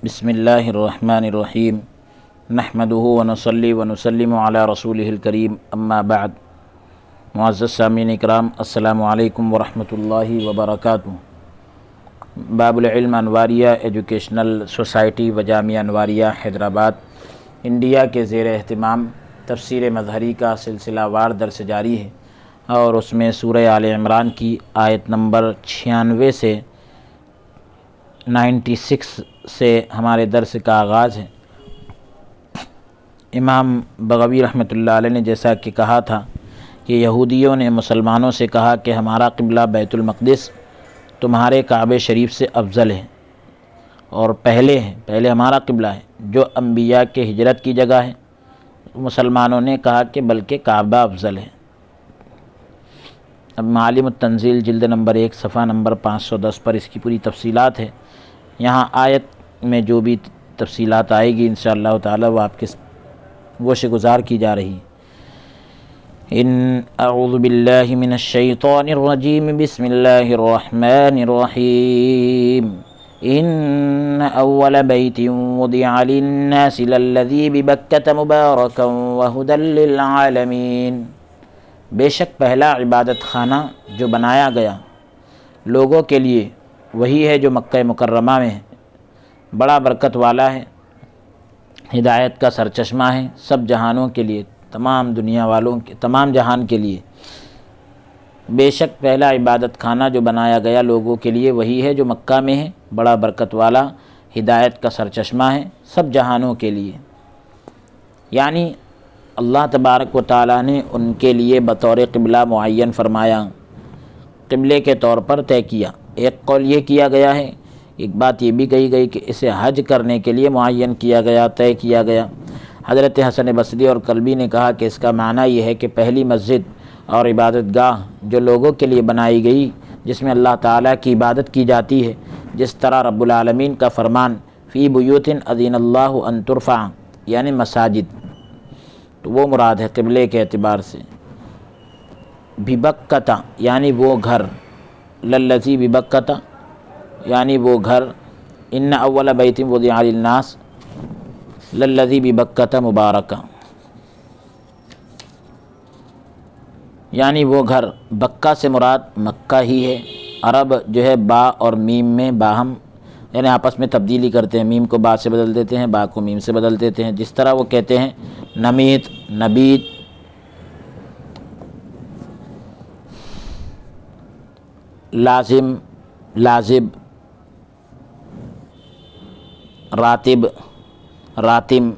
بسم اللہ الرحمن الرحیم نحمدہ ونصلی ونسلم علی رسولہ الکریم اما بعد۔ معزز سامعین اکرام، السلام علیکم ورحمۃ اللہ وبرکاتہ۔ باب العلم انواریہ ایجوکیشنل سوسائٹی و جامعہ انواریہ حیدرآباد انڈیا کے زیر اہتمام تفسیر مظہری کا سلسلہ وار درس جاری ہے، اور اس میں سورہ آل عمران کی آیت نمبر 96 سے 96 سے ہمارے درس کا آغاز ہے۔ امام بغوی رحمۃ اللہ علیہ نے جیسا کہ کہا تھا کہ یہودیوں نے مسلمانوں سے کہا کہ ہمارا قبلہ بیت المقدس تمہارے کعبہ شریف سے افضل ہے اور پہلے ہمارا قبلہ ہے جو انبیاء کے ہجرت کی جگہ ہے۔ مسلمانوں نے کہا کہ بلکہ کعبہ افضل ہے۔ اب معالم التنزیل جلد نمبر 1 صفحہ نمبر 510 پر اس کی پوری تفصیلات ہے۔ یہاں آیت میں جو بھی تفصیلات آئے گی انشاءاللہ تعالی وہ آپ کے گوش گزار کی جا رہی ہے۔ اعوذ باللہ من الشیطان الرجیم، بسم اللہ الرحمن الرحیم۔ ان اول بیت وضع للناس للذی ببکۃ مبارکا وہدی للعالمین۔ بے شک پہلا عبادت خانہ جو بنایا گیا لوگوں کے لیے وہی ہے جو مکہ مکرمہ میں ہے، بڑا برکت والا ہے، ہدایت کا سرچشمہ ہے سب جہانوں کے لیے، تمام دنیا والوں کے، تمام جہان کے لیے۔ بے شک پہلا عبادت خانہ جو بنایا گیا لوگوں کے لیے وہی ہے جو مکہ میں ہے، بڑا برکت والا، ہدایت کا سرچشمہ ہے سب جہانوں کے لیے۔ یعنی اللہ تبارک و تعالیٰ نے ان کے لیے بطور قبلہ معین فرمایا، قبلے کے طور پر طے کیا۔ ایک قول یہ کیا گیا ہے، ایک بات یہ بھی کہی گئی کہ اسے حج کرنے کے لیے معین کیا گیا، طے کیا گیا۔ حضرت حسن بصری اور کلبی نے کہا کہ اس کا معنی یہ ہے کہ پہلی مسجد اور عبادت گاہ جو لوگوں کے لیے بنائی گئی، جس میں اللہ تعالیٰ کی عبادت کی جاتی ہے، جس طرح رب العالمین کا فرمان فی بیوت اذن اللہ ان ترفع، یعنی مساجد، تو وہ مراد ہے قبلے کے اعتبار سے۔ ببکۃ یعنی وہ گھر، للذی ببکۃ یعنی وہ گھر، ان اول بیت وضع للناس للذی ببکۃ مبارکہ، یعنی وہ گھر، بکہ سے مراد مکہ ہی ہے۔ عرب جو ہے با اور میم میں باہم یعنی آپس میں تبدیلی کرتے ہیں، میم کو با سے بدل دیتے ہیں، با کو میم سے بدل دیتے ہیں۔ جس طرح وہ کہتے ہیں نمیت، نبیت، لازم، لازب، راتب، راتم،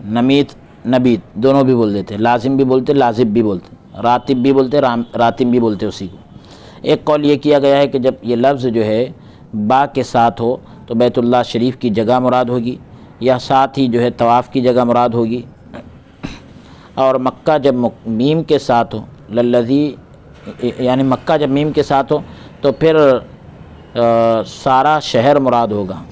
نمیت، نبیت، دونوں بھی بول دیتے ہیں، لازم بھی بولتے، لازب بھی بولتے، راتب بھی بولتے، راتم بھی بولتے اسی کو۔ ایک قول یہ کیا گیا ہے کہ جب یہ لفظ جو ہے با کے ساتھ ہو تو بیت اللہ شریف کی جگہ مراد ہوگی، یا ساتھ ہی جو ہے طواف کی جگہ مراد ہوگی، اور مکہ جب میم کے ساتھ ہو، للذی یعنی مکہ جب میم کے ساتھ ہو تو پھر سارا شہر مراد ہوگا۔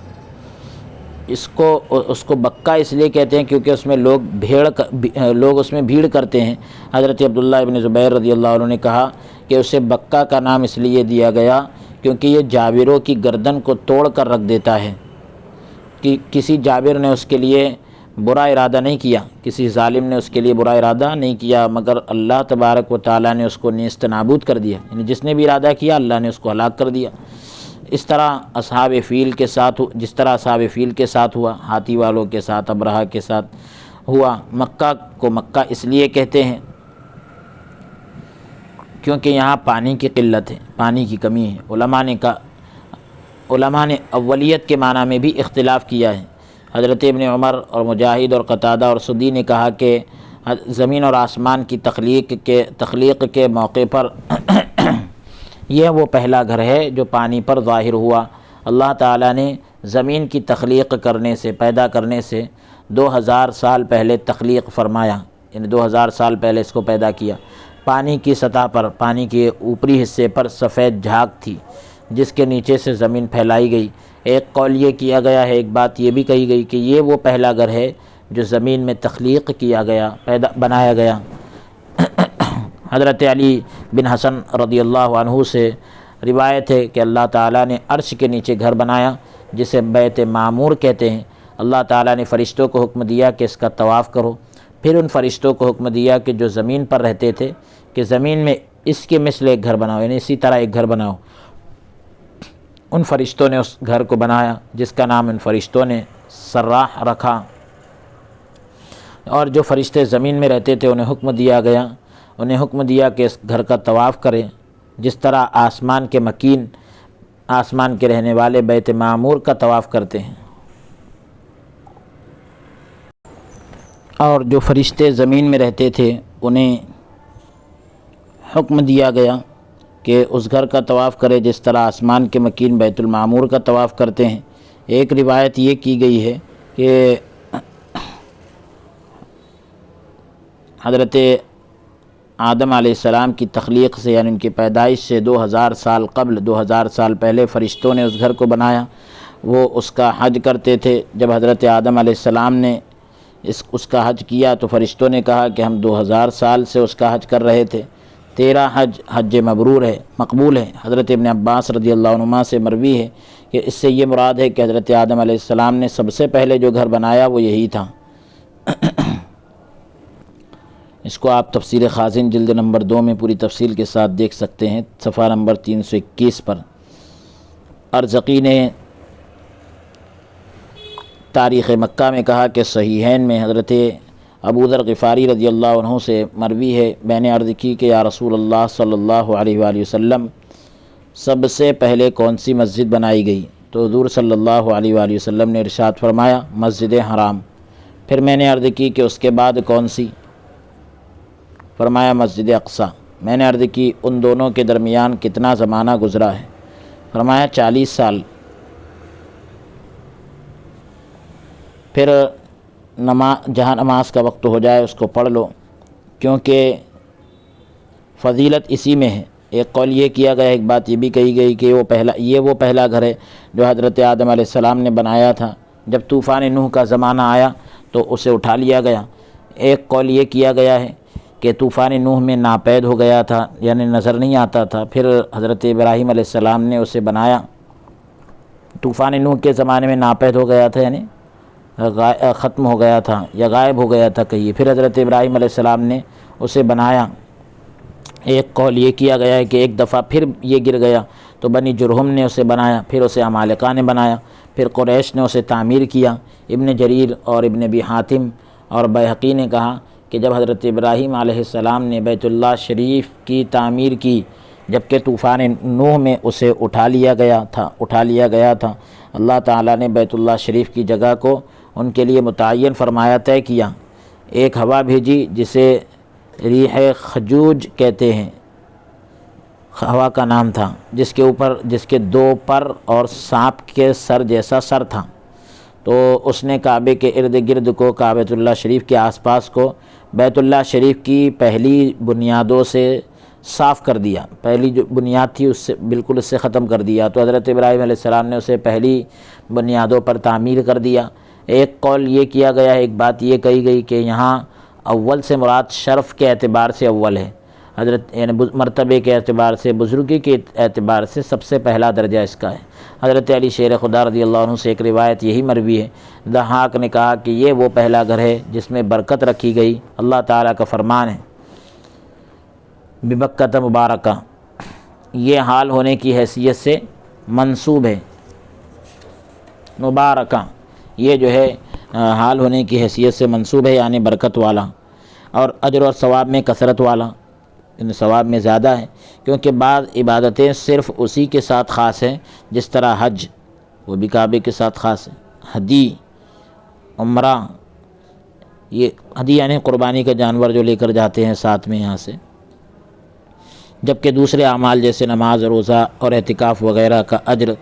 اس کو بکہ اس لیے کہتے ہیں کیونکہ اس میں لوگ اس میں بھیڑ کرتے ہیں۔ حضرت عبداللہ ابن زبیر رضی اللہ عنہ نے کہا کہ اسے بکہ کا نام اس لیے دیا گیا کیونکہ یہ جابروں کی گردن کو توڑ کر رکھ دیتا ہے، کہ کسی جابر نے اس کے لیے برا ارادہ نہیں کیا، کسی ظالم نے اس کے لیے برا ارادہ نہیں کیا، مگر اللہ تبارک و تعالیٰ نے اس کو نیست نابود کر دیا، یعنی جس نے بھی ارادہ کیا اللہ نے اس کو ہلاک کر دیا۔ اس طرح اصحاب فیل کے ساتھ جس طرح اصحاب فیل کے ساتھ ہوا، ہاتھی والوں کے ساتھ، ابرہہ کے ساتھ ہوا۔ مکہ کو مکہ اس لیے کہتے ہیں کیونکہ یہاں پانی کی قلت ہے، پانی کی کمی ہے۔ علماء نے اولیت کے معنی میں بھی اختلاف کیا ہے۔ حضرت ابن عمر اور مجاہد اور قتادہ اور سدی نے کہا کہ زمین اور آسمان کی تخلیق کے موقع پر یہ وہ پہلا گھر ہے جو پانی پر ظاہر ہوا۔ اللہ تعالیٰ نے زمین کی تخلیق کرنے سے، پیدا کرنے سے 2000 سال پہلے تخلیق فرمایا، یعنی 2000 سال پہلے اس کو پیدا کیا۔ پانی کی سطح پر، پانی کے اوپری حصے پر سفید جھاگ تھی جس کے نیچے سے زمین پھیلائی گئی۔ ایک قول یہ کیا گیا ہے، ایک بات یہ بھی کہی گئی کہ یہ وہ پہلا گھر ہے جو زمین میں تخلیق کیا گیا، بنایا گیا۔ حضرت علی بن حسن رضی اللہ عنہ سے روایت ہے کہ اللہ تعالیٰ نے عرش کے نیچے گھر بنایا جسے بیت معمور کہتے ہیں، اللہ تعالیٰ نے فرشتوں کو حکم دیا کہ اس کا طواف کرو۔ پھر ان فرشتوں کو حکم دیا کہ جو زمین پر رہتے تھے کہ زمین میں اس کے مثل ایک گھر بناؤ، یعنی اسی طرح ایک گھر بناؤ۔ ان فرشتوں نے اس گھر کو بنایا جس کا نام ان فرشتوں نے سراح رکھا، اور جو فرشتے زمین میں رہتے تھے انہیں حکم دیا کہ اس گھر کا طواف کریں، جس طرح آسمان کے مکین، آسمان کے رہنے والے بیت معمور کا طواف کرتے ہیں۔ اور جو فرشتے زمین میں رہتے تھے انہیں حکم دیا گیا کہ اس گھر کا طواف کرے جس طرح آسمان کے مکین بیت المعمور کا طواف کرتے ہیں۔ ایک روایت یہ کی گئی ہے کہ حضرت آدم علیہ السلام کی تخلیق سے، یعنی ان کی پیدائش سے 2000 سال قبل، 2000 سال پہلے فرشتوں نے اس گھر کو بنایا۔ وہ اس کا حج کرتے تھے۔ جب حضرت آدم علیہ السلام نے اس کا حج کیا تو فرشتوں نے کہا کہ ہم 2000 سال سے اس کا حج کر رہے تھے، تیرا حج مبرور ہے، مقبول ہے۔ حضرت ابن عباس رضی اللہ عنہما سے مروی ہے کہ اس سے یہ مراد ہے کہ حضرت آدم علیہ السلام نے سب سے پہلے جو گھر بنایا وہ یہی تھا۔ اس کو آپ تفسیر خازن جلد نمبر 2 میں پوری تفصیل کے ساتھ دیکھ سکتے ہیں، صفحہ نمبر 321 پر۔ ارزقی نے تاریخ مکہ میں کہا کہ صحیحین میں حضرت ابو ذر غفاری رضی اللہ عنہ سے مروی ہے، میں نے عرض کی کہ یا رسول اللہ صلی اللہ علیہ وآلہ وسلم، سب سے پہلے کون سی مسجد بنائی گئی؟ تو حضور صلی اللہ علیہ وآلہ وسلم نے ارشاد فرمایا مسجد حرام۔ پھر میں نے عرض کی کہ اس کے بعد کون سی؟ فرمایا مسجد اقصیٰ۔ میں نے عرض کی ان دونوں کے درمیان کتنا زمانہ گزرا ہے؟ فرمایا 40 سال۔ پھر جہاں نماز کا وقت ہو جائے اس کو پڑھ لو، کیونکہ فضیلت اسی میں ہے۔ ایک قول یہ کیا گیا، ایک بات یہ بھی کہی گئی کہ وہ پہلا گھر ہے جو حضرت آدم علیہ السلام نے بنایا تھا، جب طوفان نوح کا زمانہ آیا تو اسے اٹھا لیا گیا۔ ایک قول یہ کیا گیا ہے کہ طوفان نوح میں ناپید ہو گیا تھا، یعنی نظر نہیں آتا تھا، پھر حضرت ابراہیم علیہ السلام نے اسے بنایا۔ طوفان نوح کے زمانے میں ناپید ہو گیا تھا، یعنی ختم ہو گیا تھا یا غائب ہو گیا تھا کہیے، پھر حضرت ابراہیم علیہ السلام نے اسے بنایا۔ ایک قول یہ کیا گیا ہے کہ ایک دفعہ پھر یہ گر گیا تو بنی جرہم نے اسے بنایا، پھر اسے عمالقہ نے بنایا، پھر قریش نے اسے تعمیر کیا۔ ابن جریر اور ابن ابی حاتم اور بیہقی نے کہا کہ جب حضرت ابراہیم علیہ السلام نے بیت اللہ شریف کی تعمیر کی، جبکہ طوفان نوح میں اسے اٹھا لیا گیا تھا، اللہ تعالیٰ نے بیت اللہ شریف کی جگہ کو ان کے لیے متعین فرمایا، طے کیا۔ ایک ہوا بھیجی جسے ریح خجوج کہتے ہیں، ہوا کا نام تھا، جس کے 2 پر اور سانپ کے سر جیسا سر تھا، تو اس نے کعبے کے ارد گرد کو، کعبۃ اللہ شریف کے آس پاس کو بیت اللہ شریف کی پہلی بنیادوں سے صاف کر دیا۔ پہلی جو بنیاد تھی اس سے ختم کر دیا، تو حضرت ابراہیم علیہ السلام نے اسے پہلی بنیادوں پر تعمیر کر دیا۔ ایک قول یہ کیا گیا ہے، ایک بات یہ کہی گئی کہ یہاں اول سے مراد شرف کے اعتبار سے اول ہے، یعنی مرتبے کے اعتبار سے، بزرگی کے اعتبار سے سب سے پہلا درجہ اس کا ہے۔ حضرت علی شیر خدا رضی اللہ عنہ سے ایک روایت یہی مروی ہے۔ ضحاک نے کہا کہ یہ وہ پہلا گھر ہے جس میں برکت رکھی گئی، اللہ تعالیٰ کا فرمان ہے ببکۃ مبارکہ، یہ حال ہونے کی حیثیت سے منسوب ہے، مبارکہ یہ جو ہے حال ہونے کی حیثیت سے منسوب ہے، یعنی برکت والا، اور اجر اور ثواب میں کثرت والا، یعنی ثواب میں زیادہ ہے، کیونکہ بعض عبادتیں صرف اسی کے ساتھ خاص ہیں، جس طرح حج وہ بھی کعبے کے ساتھ خاص ہے، حدی، عمرہ، یہ حدی یعنی قربانی کا جانور جو لے کر جاتے ہیں ساتھ میں یہاں سے، جبکہ دوسرے اعمال جیسے نماز، روزہ اور اعتکاف وغیرہ کا اجر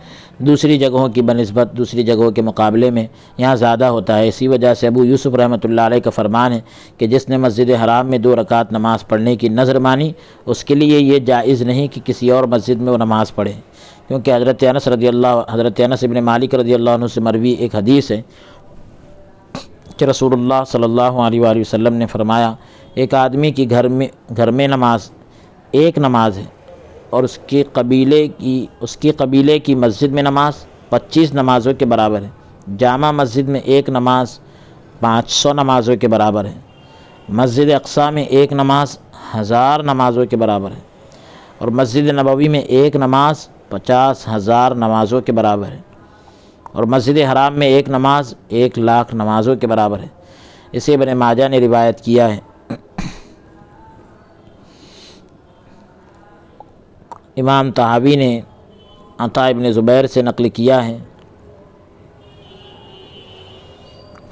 دوسری جگہوں کی بنسبت، دوسری جگہوں کے مقابلے میں یہاں زیادہ ہوتا ہے۔ اسی وجہ سے ابو یوسف رحمۃ اللہ علیہ کا فرمان ہے کہ جس نے مسجد حرام میں 2 رکعت نماز پڑھنے کی نذر مانی، اس کے لیے یہ جائز نہیں کہ کسی اور مسجد میں وہ نماز پڑھے، کیونکہ حضرت انس ابن مالک رضی اللہ عنہ سے مروی ایک حدیث ہے کہ رسول اللہ صلی اللہ علیہ وآلہ وسلم نے فرمایا، ایک آدمی کی گھر میں نماز ایک نماز ہے، اور اس کی قبیلے کی مسجد میں نماز 25 نمازوں کے برابر ہے۔ جامع مسجد میں ایک نماز 500 نمازوں کے برابر ہے۔ مسجد اقصیٰ میں ایک نماز 1000 نمازوں کے برابر ہے، اور مسجد نبوی میں ایک نماز 50,000 نمازوں کے برابر ہے، اور مسجد حرام میں ایک نماز 1,00,000 نمازوں کے برابر ہے۔ اسے ابن ماجہ نے روایت کیا ہے۔ امام طحاوی نے عطا ابن زبیر سے نقل کیا ہے،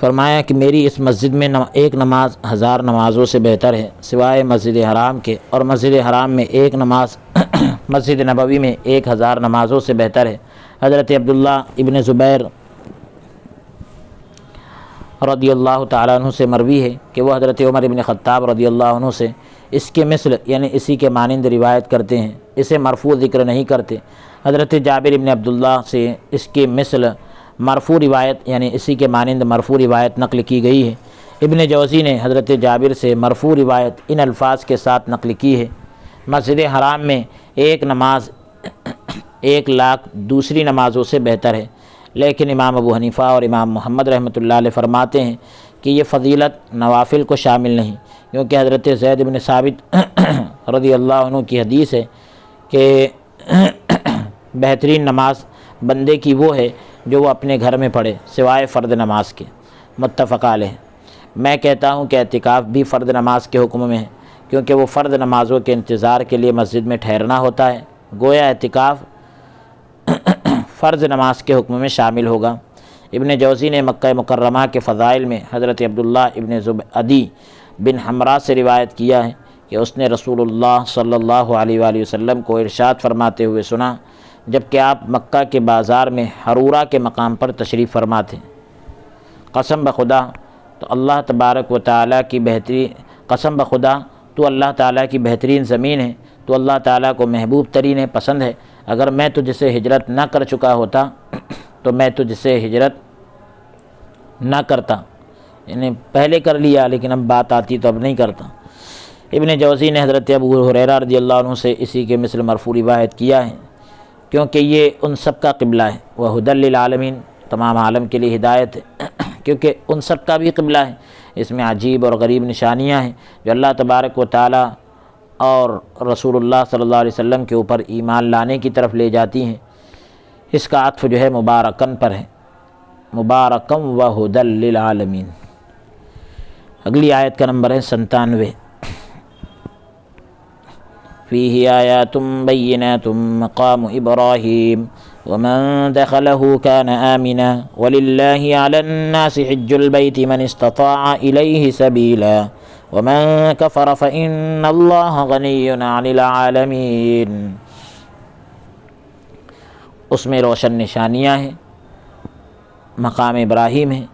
فرمایا کہ میری اس مسجد میں ایک نماز 1000 نمازوں سے بہتر ہے سوائے مسجد حرام کے، اور مسجد حرام میں ایک نماز مسجد نبوی میں 1000 نمازوں سے بہتر ہے۔ حضرت عبداللہ ابن زبیر رضی اللہ تعالیٰ عنہ سے مروی ہے کہ وہ حضرت عمر ابن خطاب رضی اللہ عنہ سے اس کے مثل یعنی اسی کے مانند روایت کرتے ہیں، اسے مرفوع ذکر نہیں کرتے۔ حضرت جابر ابن عبداللہ سے اس کے مثل مرفوع روایت یعنی اسی کے مانند مرفوع روایت نقل کی گئی ہے۔ ابن جوزی نے حضرت جابر سے مرفوع روایت ان الفاظ کے ساتھ نقل کی ہے: مسجد حرام میں ایک نماز 1,00,000 دوسری نمازوں سے بہتر ہے، لیکن امام ابو حنیفہ اور امام محمد رحمۃ اللہ علیہ فرماتے ہیں کہ یہ فضیلت نوافل کو شامل نہیں، کیونکہ حضرت زید بن ثابت رضی اللہ عنہ کی حدیث ہے کہ بہترین نماز بندے کی وہ ہے جو وہ اپنے گھر میں پڑھے سوائے فرض نماز کے، متفق علیہ۔ میں کہتا ہوں کہ اعتکاف بھی فرض نماز کے حکم میں ہے، کیونکہ وہ فرض نمازوں کے انتظار کے لیے مسجد میں ٹھہرنا ہوتا ہے، گویا اعتکاف فرض نماز کے حکم میں شامل ہوگا۔ ابن جوزی نے مکہ مکرمہ کے فضائل میں حضرت عبداللہ ابن عدی بن حمرا سے روایت کیا ہے کہ اس نے رسول اللہ صلی اللہ علیہ وآلہ وسلم کو ارشاد فرماتے ہوئے سنا جب کہ آپ مکہ کے بازار میں حرورہ کے مقام پر تشریف فرما تھے: قسم بخدا تو اللہ تبارک و تعالیٰ کی قسم بخدا تو اللہ تعالیٰ کی بہترین زمین ہے، تو اللہ تعالیٰ کو محبوب ترین ہے، پسند ہے۔ اگر میں تجھ سے ہجرت نہ کر چکا ہوتا تو میں تجھ سے ہجرت نہ کرتا، یعنی پہلے کر لیا لیکن اب بات آتی تو اب نہیں کرتا۔ ابن جوزی نے حضرت ابو ہریرہ رضی اللہ عنہ سے اسی کے مثل مرفوع روایت کیا ہے، کیونکہ یہ ان سب کا قبلہ ہے، وَہُدًى لِّلْعَالَمِينَ تمام عالم کے لیے ہدایت ہے، کیونکہ ان سب کا بھی قبلہ ہے۔ اس میں عجیب اور غریب نشانیاں ہیں جو اللہ تبارک و تعالیٰ اور رسول اللہ صلی اللہ علیہ وسلم کے اوپر ایمان لانے کی طرف لے جاتی ہیں۔ اس کا عطف جو ہے مبارکن پر ہے، مبارکم وَہُدًى لِّلْعَالَمِينَ۔ اگلی آیت کا نمبر ہے 97۔ فیہ آیات بینات مقام ابراہیم ومن دخلہ کان آمنا وللہ علی الناس حج البیت من استطاع الیہ سبیلا ومن کفر فإن اللہ غنی عن العالمین۔ اس میں روشن نشانیاں ہیں، مقام ابراہیم ہے،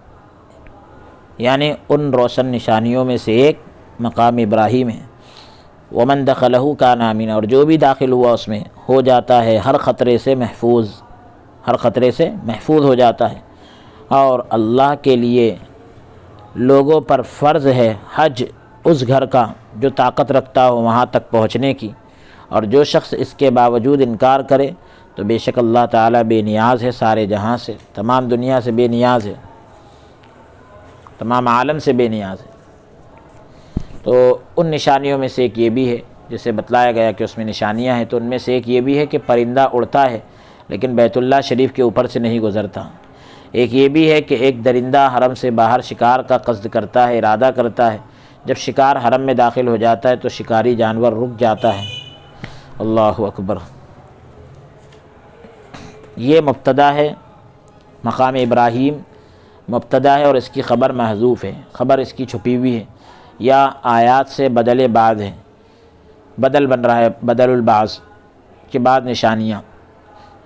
یعنی ان روشن نشانیوں میں سے ایک مقام ابراہیم ہے۔ ومن دخلہ کان آمنا، اور جو بھی داخل ہوا اس میں ہو جاتا ہے ہر خطرے سے محفوظ، ہر خطرے سے محفوظ ہو جاتا ہے۔ اور اللہ کے لیے لوگوں پر فرض ہے حج اس گھر کا جو طاقت رکھتا ہو وہاں تک پہنچنے کی، اور جو شخص اس کے باوجود انکار کرے تو بے شک اللہ تعالیٰ بے نیاز ہے، سارے جہاں سے، تمام دنیا سے بے نیاز ہے، تمام عالم سے بے نیاز ہے۔ تو ان نشانیوں میں سے ایک یہ بھی ہے، جسے بتلایا گیا کہ اس میں نشانیاں ہیں، تو ان میں سے ایک یہ بھی ہے کہ پرندہ اڑتا ہے لیکن بیت اللہ شریف کے اوپر سے نہیں گزرتا۔ ایک یہ بھی ہے کہ ایک درندہ حرم سے باہر شکار کا قصد کرتا ہے، ارادہ کرتا ہے، جب شکار حرم میں داخل ہو جاتا ہے تو شکاری جانور رک جاتا ہے۔ اللہ اکبر۔ یہ مبتدا ہے، مقام ابراہیم مبتدا ہے اور اس کی خبر محذوف ہے، خبر اس کی چھپی ہوئی ہے، یا آیات سے بدل بعض ہے، بدل بن رہا ہے، بدل البعض کے بعد نشانیاں۔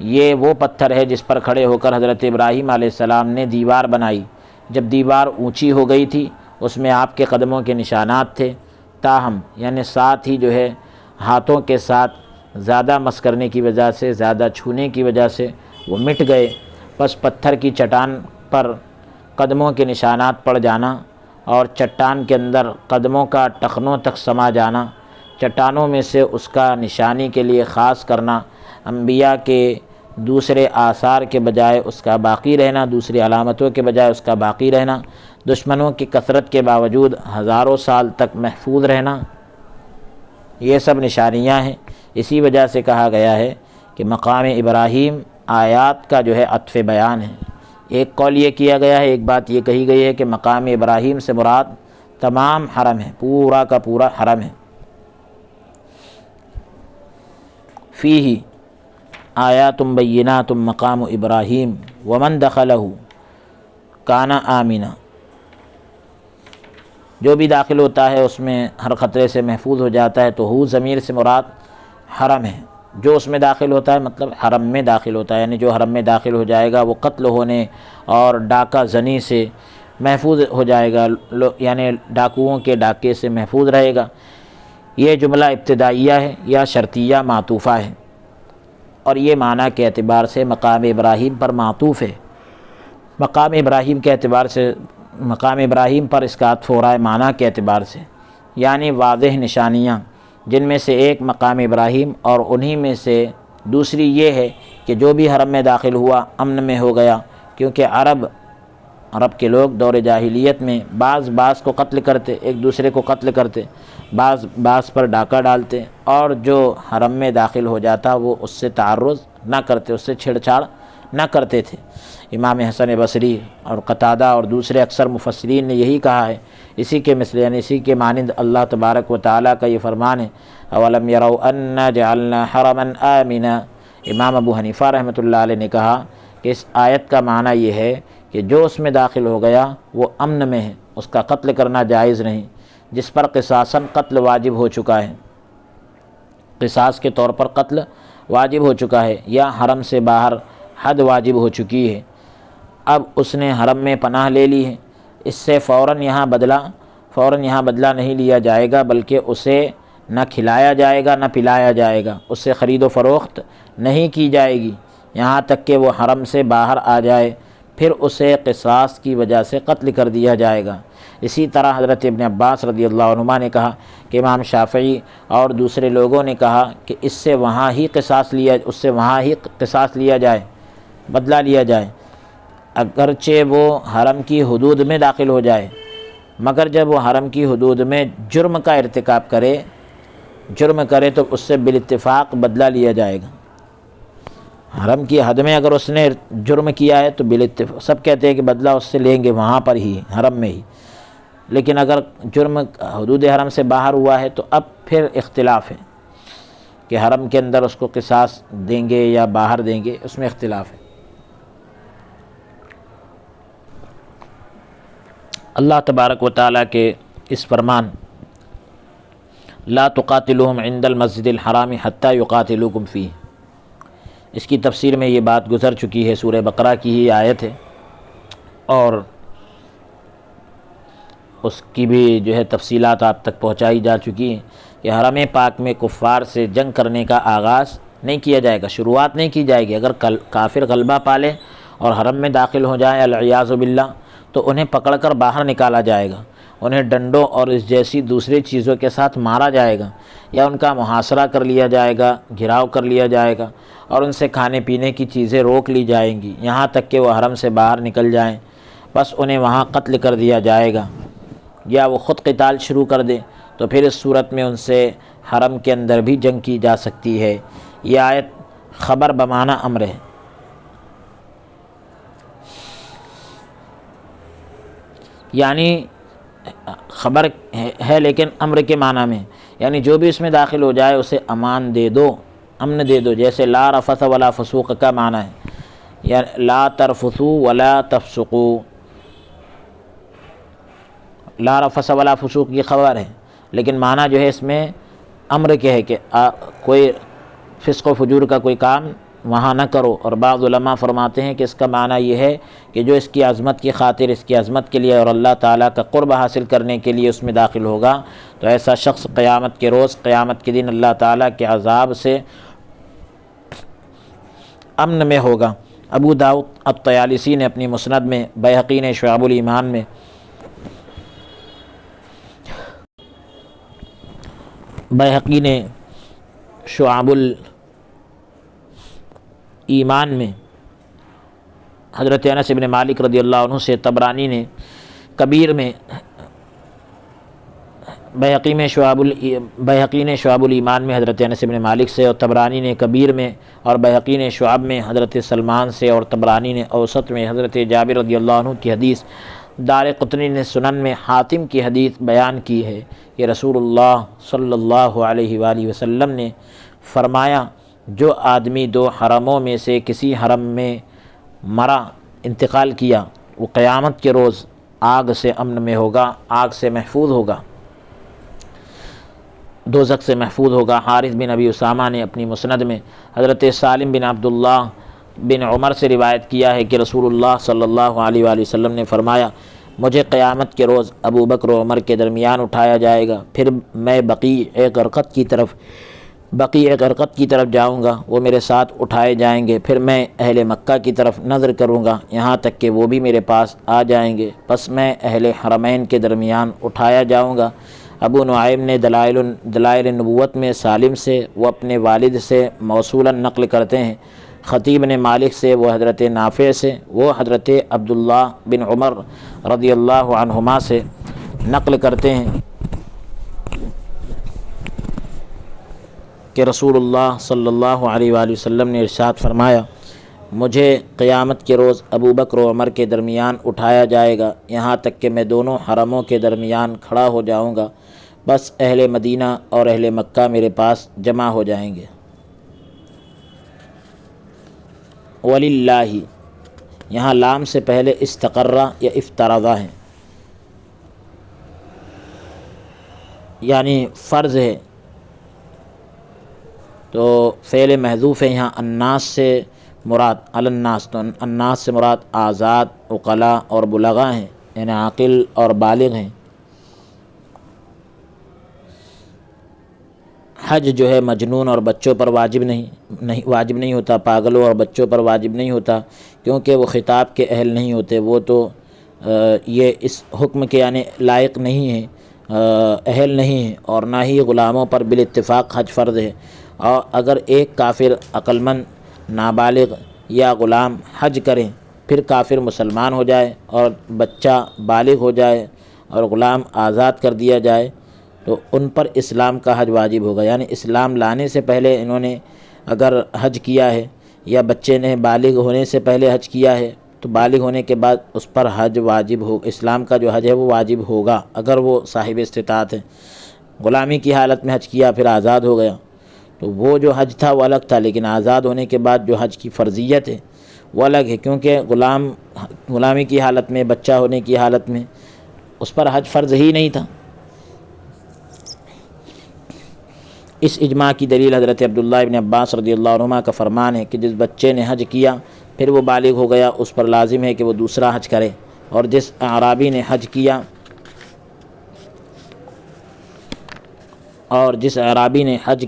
یہ وہ پتھر ہے جس پر کھڑے ہو کر حضرت ابراہیم علیہ السلام نے دیوار بنائی۔ جب دیوار اونچی ہو گئی تھی اس میں آپ کے قدموں کے نشانات تھے، تاہم یعنی ساتھ ہی جو ہے ہاتھوں کے ساتھ زیادہ مس کرنے کی وجہ سے، زیادہ چھونے کی وجہ سے وہ مٹ گئے۔ بس پتھر کی چٹان پر قدموں کے نشانات پڑ جانا اور چٹان کے اندر قدموں کا ٹخنوں تک سما جانا، چٹانوں میں سے اس کا نشانی کے لیے خاص کرنا، انبیاء کے دوسرے آثار کے بجائے اس کا باقی رہنا، دوسری علامتوں کے بجائے اس کا باقی رہنا، دشمنوں کی کثرت کے باوجود ہزاروں سال تک محفوظ رہنا، یہ سب نشانیاں ہیں۔ اسی وجہ سے کہا گیا ہے کہ مقام ابراہیم آیات کا جو ہے عطف بیان ہے۔ ایک قول یہ کیا گیا ہے، ایک بات یہ کہی گئی ہے کہ مقام ابراہیم سے مراد تمام حرم ہے، پورا کا پورا حرم ہے۔ فیہ آیات بینات مقام ابراہیم ومن دخلہ کان آمنا، جو بھی داخل ہوتا ہے اس میں ہر خطرے سے محفوظ ہو جاتا ہے۔ تو ہو ضمیر سے مراد حرم ہے، جو اس میں داخل ہوتا ہے مطلب حرم میں داخل ہوتا ہے، یعنی جو حرم میں داخل ہو جائے گا وہ قتل ہونے اور ڈاکہ زنی سے محفوظ ہو جائے گا، یعنی ڈاکوؤں کے ڈاکے سے محفوظ رہے گا۔ یہ جملہ ابتدائیہ ہے یا شرطیہ معطوفہ ہے، اور یہ معنی کے اعتبار سے مقام ابراہیم پر معطوف ہے۔ مقام ابراہیم کے اعتبار سے، مقام ابراہیم پر اس کا عطف ہو رہا ہے معنی کے اعتبار سے، یعنی واضح نشانیاں، جن میں سے ایک مقام ابراہیم اور انہی میں سے دوسری یہ ہے کہ جو بھی حرم میں داخل ہوا امن میں ہو گیا، کیونکہ عرب کے لوگ دور جاہلیت میں بعض کو قتل کرتے، ایک دوسرے کو قتل کرتے، بعض پر ڈاکہ ڈالتے، اور جو حرم میں داخل ہو جاتا وہ اس سے تعرض نہ کرتے، اس سے چھیڑ چھاڑ نہ کرتے تھے۔ امام حسن بصری اور قتادہ اور دوسرے اکثر مفسرین نے یہی کہا ہے۔ اسی کے مثل یعنی اسی کے مانند اللہ تبارک و تعالیٰ کا یہ فرمان ہے، اولم یروا انا جعلنا حرما آمنا۔ امام ابو حنیفہ رحمۃ اللہ علیہ نے کہا کہ اس آیت کا معنی یہ ہے کہ جو اس میں داخل ہو گیا وہ امن میں ہے، اس کا قتل کرنا جائز نہیں، جس پر قصاصاً قتل واجب ہو چکا ہے، قصاص کے طور پر قتل واجب ہو چکا ہے، یا حرم سے باہر حد واجب ہو چکی ہے، اب اس نے حرم میں پناہ لے لی ہے، اس سے فوراً یہاں بدلہ نہیں لیا جائے گا، بلکہ اسے نہ کھلایا جائے گا نہ پلایا جائے گا، اس سے خرید و فروخت نہیں کی جائے گی یہاں تک کہ وہ حرم سے باہر آ جائے، پھر اسے قصاص کی وجہ سے قتل کر دیا جائے گا۔ اسی طرح حضرت ابن عباس رضی اللہ عنہما نے کہا کہ امام شافعی اور دوسرے لوگوں نے کہا کہ اس سے وہاں ہی قصاص لیا جائے، بدلہ لیا جائے، اگرچہ وہ حرم کی حدود میں داخل ہو جائے، مگر جب وہ حرم کی حدود میں جرم کا ارتکاب کرے تو اس سے بالاتفاق بدلہ لیا جائے گا۔ حرم کی حد میں اگر اس نے جرم کیا ہے تو بالاتفاق سب کہتے ہیں کہ بدلہ اس سے لیں گے وہاں پر ہی، حرم میں ہی، لیکن اگر جرم حدود حرم سے باہر ہوا ہے تو اب پھر اختلاف ہے کہ حرم کے اندر اس کو قصاص دیں گے یا باہر دیں گے، اس میں اختلاف ہے۔ اللہ تبارک و تعالیٰ کے اس فرمان لا تقاتلوہم عند المسجد الحرام حتی یقاتلوکم فیہ، اس کی تفسیر میں یہ بات گزر چکی ہے، سورہ بقرہ کی ہی آیت ہے، اور اس کی بھی جو ہے تفصیلات آپ تک پہنچائی جا چکی ہیں کہ حرم پاک میں کفار سے جنگ کرنے کا آغاز نہیں کیا جائے گا، شروعات نہیں کی جائے گی۔ اگر کافر غلبہ پالے اور حرم میں داخل ہو جائیں العیاذ باللہ تو انہیں پکڑ کر باہر نکالا جائے گا، انہیں ڈنڈوں اور اس جیسی دوسری چیزوں کے ساتھ مارا جائے گا، یا ان کا محاصرہ کر لیا جائے گا، گھراؤ کر لیا جائے گا، اور ان سے کھانے پینے کی چیزیں روک لی جائیں گی یہاں تک کہ وہ حرم سے باہر نکل جائیں، بس انہیں وہاں قتل کر دیا جائے گا، یا وہ خود قتال شروع کر دے تو پھر اس صورت میں ان سے حرم کے اندر بھی جنگ کی جا سکتی ہے۔ یہ آیت خبر بمعنی امر ہے، یعنی خبر ہے لیکن امر کے معنی میں، یعنی جو بھی اس میں داخل ہو جائے اسے امان دے دو، امن دے دو، جیسے لا رفث ولا فسوق کا معنی ہے، یا لا ترفثوا ولا تفسقوا، لا رفث ولا فسوق کی خبر ہے لیکن معنی جو ہے اس میں امر کے ہے کہ کوئی فسق و فجور کا کوئی کام وہاں نہ کرو، اور بعض علماء فرماتے ہیں کہ اس کا معنی یہ ہے کہ جو اس کی عظمت کی خاطر، اس کی عظمت کے لیے اور اللہ تعالیٰ کا قرب حاصل کرنے کے لیے اس میں داخل ہوگا تو ایسا شخص قیامت کے روز، قیامت کے دن اللہ تعالیٰ کے عذاب سے امن میں ہوگا۔ ابو داؤد الطیالسی نے اپنی مسند میں، بیہقی نے شعب الایمان میں، بیہقی نے شعب ایمان میں حضرت انس بن مالک رضی اللہ عنہ سے، طبرانی نے کبیر میں، بیہقی نے شعب الایمان میں حضرت انس بن مالک سے، اور طبرانی نے کبیر میں اور بیہقی نے شعب میں حضرت سلمان سے، اور طبرانی نے اوسط میں حضرت جابر رضی اللہ عنہ کی حدیث، دارقطنی نے سنن میں حاتم کی حدیث بیان کی ہے کہ رسول اللہ صلی اللہ علیہ وآلہ وسلم نے فرمایا، جو آدمی دو حرموں میں سے کسی حرم میں مرا، انتقال کیا، وہ قیامت کے روز آگ سے امن میں ہوگا، آگ سے محفوظ ہوگا، دوزخ سے محفوظ ہوگا۔ حارث بن ابی اسامہ نے اپنی مسند میں حضرت سالم بن عبداللہ بن عمر سے روایت کیا ہے کہ رسول اللہ صلی اللہ علیہ وآلہ وسلم نے فرمایا، مجھے قیامت کے روز ابو بکر و عمر کے درمیان اٹھایا جائے گا، پھر میں بقیع غرقد کی طرف جاؤں گا، وہ میرے ساتھ اٹھائے جائیں گے، پھر میں اہل مکہ کی طرف نظر کروں گا، یہاں تک کہ وہ بھی میرے پاس آ جائیں گے، پس میں اہل حرمین کے درمیان اٹھایا جاؤں گا۔ ابو نعیم نے دلائل نبوت میں سالم سے، وہ اپنے والد سے موصولاً نقل کرتے ہیں، خطیب نے مالک سے، وہ حضرت نافع سے، وہ حضرت عبداللہ بن عمر رضی اللہ عنہما سے نقل کرتے ہیں کہ رسول اللہ صلی اللہ علیہ وآلہ وسلم نے ارشاد فرمایا، مجھے قیامت کے روز ابو بکر و عمر کے درمیان اٹھایا جائے گا، یہاں تک کہ میں دونوں حرموں کے درمیان کھڑا ہو جاؤں گا، بس اہل مدینہ اور اہل مکہ میرے پاس جمع ہو جائیں گے۔ وللہ، یہاں لام سے پہلے استقرہ یا افترضہ ہے، یعنی فرض ہے، تو فعل محذوف ہے یہاں الناس سے مراد، الناس، تو الناس سے مراد آزاد، عقلاء اور بلغاء ہیں، یعنی عاقل اور بالغ ہیں۔ حج جو ہے مجنون اور بچوں پر واجب نہیں ہوتا، پاگلوں اور بچوں پر واجب نہیں ہوتا، کیونکہ وہ خطاب کے اہل نہیں ہوتے، وہ تو یہ اس حکم کے یعنی لائق نہیں ہیں، اہل نہیں ہیں، اور نہ ہی غلاموں پر بالاتفاق حج فرض ہے۔ اور اگر ایک کافر عقلمند، نابالغ یا غلام حج کریں، پھر کافر مسلمان ہو جائے اور بچہ بالغ ہو جائے اور غلام آزاد کر دیا جائے، تو ان پر اسلام کا حج واجب ہوگا، یعنی اسلام لانے سے پہلے انہوں نے اگر حج کیا ہے، یا بچے نے بالغ ہونے سے پہلے حج کیا ہے، تو بالغ ہونے کے بعد اس پر حج واجب ہو، اسلام کا جو حج ہے وہ واجب ہوگا اگر وہ صاحب استطاعت ہے۔ غلامی کی حالت میں حج کیا پھر آزاد ہو گیا، تو وہ جو حج تھا وہ الگ تھا، لیکن آزاد ہونے کے بعد جو حج کی فرضیت ہے وہ الگ ہے، کیونکہ غلامی کی حالت میں، بچہ ہونے کی حالت میں اس پر حج فرض ہی نہیں تھا۔ اس اجماع کی دلیل حضرت عبداللہ ابن عباس رضی اللہ عنہما کا فرمان ہے کہ جس بچے نے حج کیا پھر وہ بالغ ہو گیا، اس پر لازم ہے کہ وہ دوسرا حج کرے، اور جس اعرابی نے حج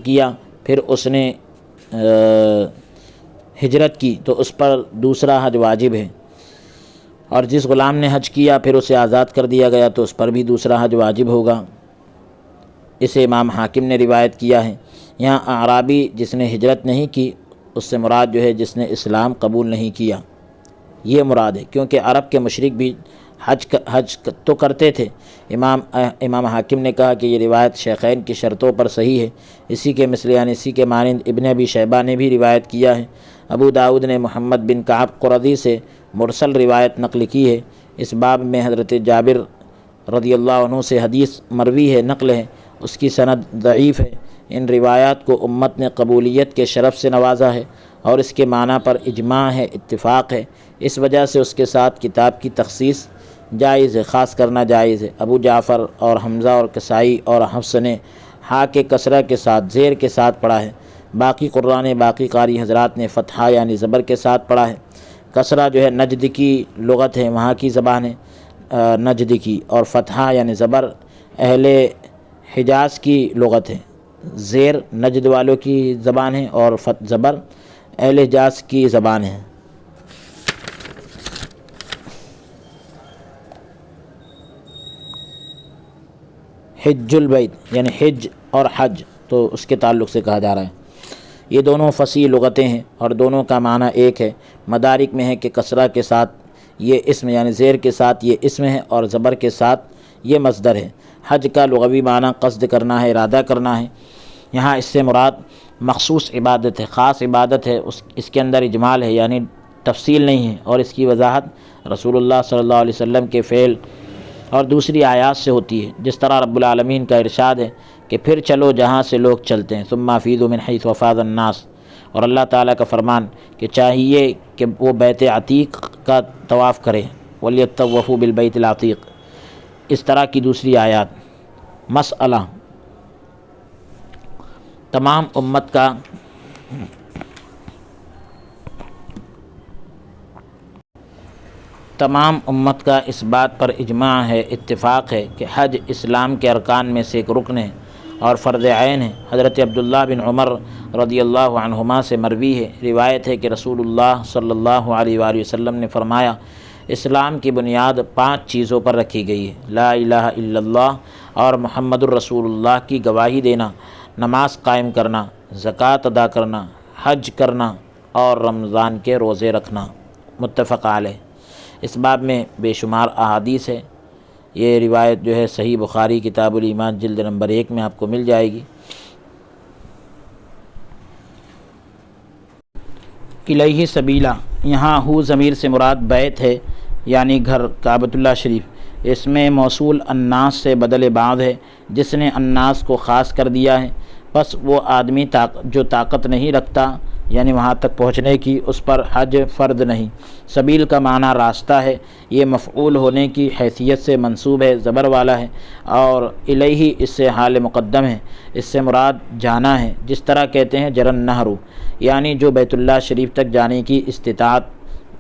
کیا پھر اس نے ہجرت کی تو اس پر دوسرا حج واجب ہے، اور جس غلام نے حج کیا پھر اسے آزاد کر دیا گیا تو اس پر بھی دوسرا حج واجب ہوگا۔ اسے امام حاکم نے روایت کیا ہے۔ یہاں اعرابی جس نے ہجرت نہیں کی، اس سے مراد جو ہے جس نے اسلام قبول نہیں کیا، یہ مراد ہے، کیونکہ عرب کے مشرک بھی حج تو کرتے تھے۔ امام حاکم نے کہا کہ یہ روایت شیخین کی شرطوں پر صحیح ہے، اسی کے مثل یعنی اسی کے مانند ابن ابی شیبہ نے بھی روایت کیا ہے۔ ابو داؤد نے محمد بن کعب قرظی سے مرسل روایت نقل کی ہے۔ اس باب میں حضرت جابر رضی اللہ عنہ سے حدیث مروی ہے، نقل ہے، اس کی سند ضعیف ہے۔ ان روایات کو امت نے قبولیت کے شرف سے نوازا ہے، اور اس کے معنی پر اجماع ہے، اتفاق ہے، اس وجہ سے اس کے ساتھ کتاب کی تخصیص جائز ہے، خاص کرنا جائز ہے۔ ابو جعفر اور حمزہ اور کسائی اور حفص نے ہا کے کسرہ کے ساتھ زیر کے ساتھ پڑھا ہے، باقی قرآن باقی قاری حضرات نے فتحہ یعنی زبر کے ساتھ پڑھا ہے۔ کسرہ جو ہے نجد کی لغت ہے، وہاں کی زبان ہے نجد کی، اور فتحہ یعنی زبر اہل حجاز کی لغت ہے، زیر نجد والوں کی زبان ہے اور زبر اہل حجاز کی زبان ہے۔ حج البیت یعنی حج اور حج تو اس کے تعلق سے کہا جا رہا ہے۔ یہ دونوں فصیح لغتیں ہیں اور دونوں کا معنی ایک ہے۔ مدارک میں ہے کہ کسرہ کے ساتھ یہ اسم یعنی زیر کے ساتھ یہ اسم ہے اور زبر کے ساتھ یہ مصدر ہے۔ حج کا لغوی معنی قصد کرنا ہے، ارادہ کرنا ہے۔ یہاں اس سے مراد مخصوص عبادت ہے، خاص عبادت ہے، اس کے اندر اجمال ہے یعنی تفصیل نہیں ہے، اور اس کی وضاحت رسول اللہ صلی اللہ علیہ وسلم کے فعل اور دوسری آیات سے ہوتی ہے، جس طرح رب العالمین کا ارشاد ہے کہ پھر چلو جہاں سے لوگ چلتے ہیں، ثم افیضوا من حیث افاض الناس، اور اللہ تعالیٰ کا فرمان کہ چاہیے کہ وہ بیت عتیق کا طواف کرے، ولیطوفوا بالبیت العتیق، اس طرح کی دوسری آیات۔ مسئلہ تمام امت کا اس بات پر اجماع ہے، اتفاق ہے کہ حج اسلام کے ارکان میں سے ایک رکن ہے اور فرض عین ہے۔ حضرت عبداللہ بن عمر رضی اللہ عنہما سے مروی ہے، روایت ہے کہ رسول اللہ صلی اللہ علیہ وآلہ وسلم نے فرمایا، اسلام کی بنیاد 5 چیزوں پر رکھی گئی ہے: لا الہ الا اللہ اور محمد الرسول اللہ کی گواہی دینا، نماز قائم کرنا، زکوٰۃ ادا کرنا، حج کرنا اور رمضان کے روزے رکھنا۔ متفق علیہ۔ اس باب میں بے شمار احادیث ہے، یہ روایت جو ہے صحیح بخاری کتاب الایمان جلد نمبر 1 میں آپ کو مل جائے گی۔ الیہ سبیلا، یہاں ہو ضمیر سے مراد بیت ہے یعنی گھر کعبۃ اللہ شریف، اس میں موصول الناس سے بدل بعض ہے، جس نے الناس کو خاص کر دیا ہے، بس وہ آدمی جو طاقت نہیں رکھتا یعنی وہاں تک پہنچنے کی، اس پر حج فرض نہیں۔ سبیل کا معنی راستہ ہے، یہ مفعول ہونے کی حیثیت سے منصوب ہے، زبر والا ہے، اور الیہ اس سے حال مقدم ہے، اس سے مراد جانا ہے، جس طرح کہتے ہیں جرن نہر، یعنی جو بیت اللہ شریف تک جانے کی استطاعت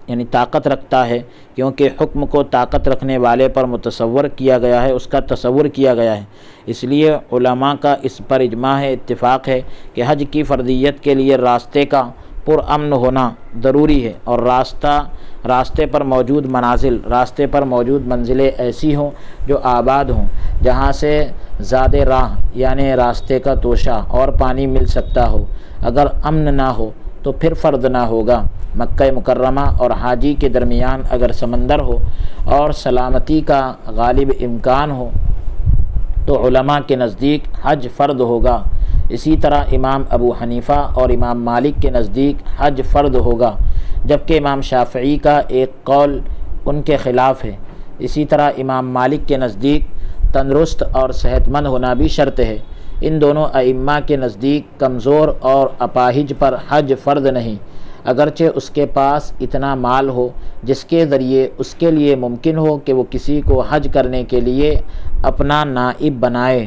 یعنی طاقت رکھتا ہے، کیونکہ حکم کو طاقت رکھنے والے پر متصور کیا گیا ہے، اس کا تصور کیا گیا ہے، اس لیے علماء کا اس پر اجماع ہے، اتفاق ہے کہ حج کی فرضیت کے لیے راستے کا پرامن ہونا ضروری ہے، اور راستے پر موجود منزلیں ایسی ہوں جو آباد ہوں، جہاں سے زیادہ راہ یعنی راستے کا توشہ اور پانی مل سکتا ہو۔ اگر امن نہ ہو تو پھر فرض نہ ہوگا۔ مکہ مکرمہ اور حاجی کے درمیان اگر سمندر ہو اور سلامتی کا غالب امکان ہو تو علماء کے نزدیک حج فرض ہوگا۔ اسی طرح امام ابو حنیفہ اور امام مالک کے نزدیک حج فرض ہوگا، جبکہ امام شافعی کا ایک قول ان کے خلاف ہے۔ اسی طرح امام مالک کے نزدیک تندرست اور صحت مند ہونا بھی شرط ہے۔ ان دونوں ائمہ کے نزدیک کمزور اور اپاہج پر حج فرض نہیں، اگرچہ اس کے پاس اتنا مال ہو جس کے ذریعے اس کے لیے ممکن ہو کہ وہ کسی کو حج کرنے کے لیے اپنا نائب بنائے،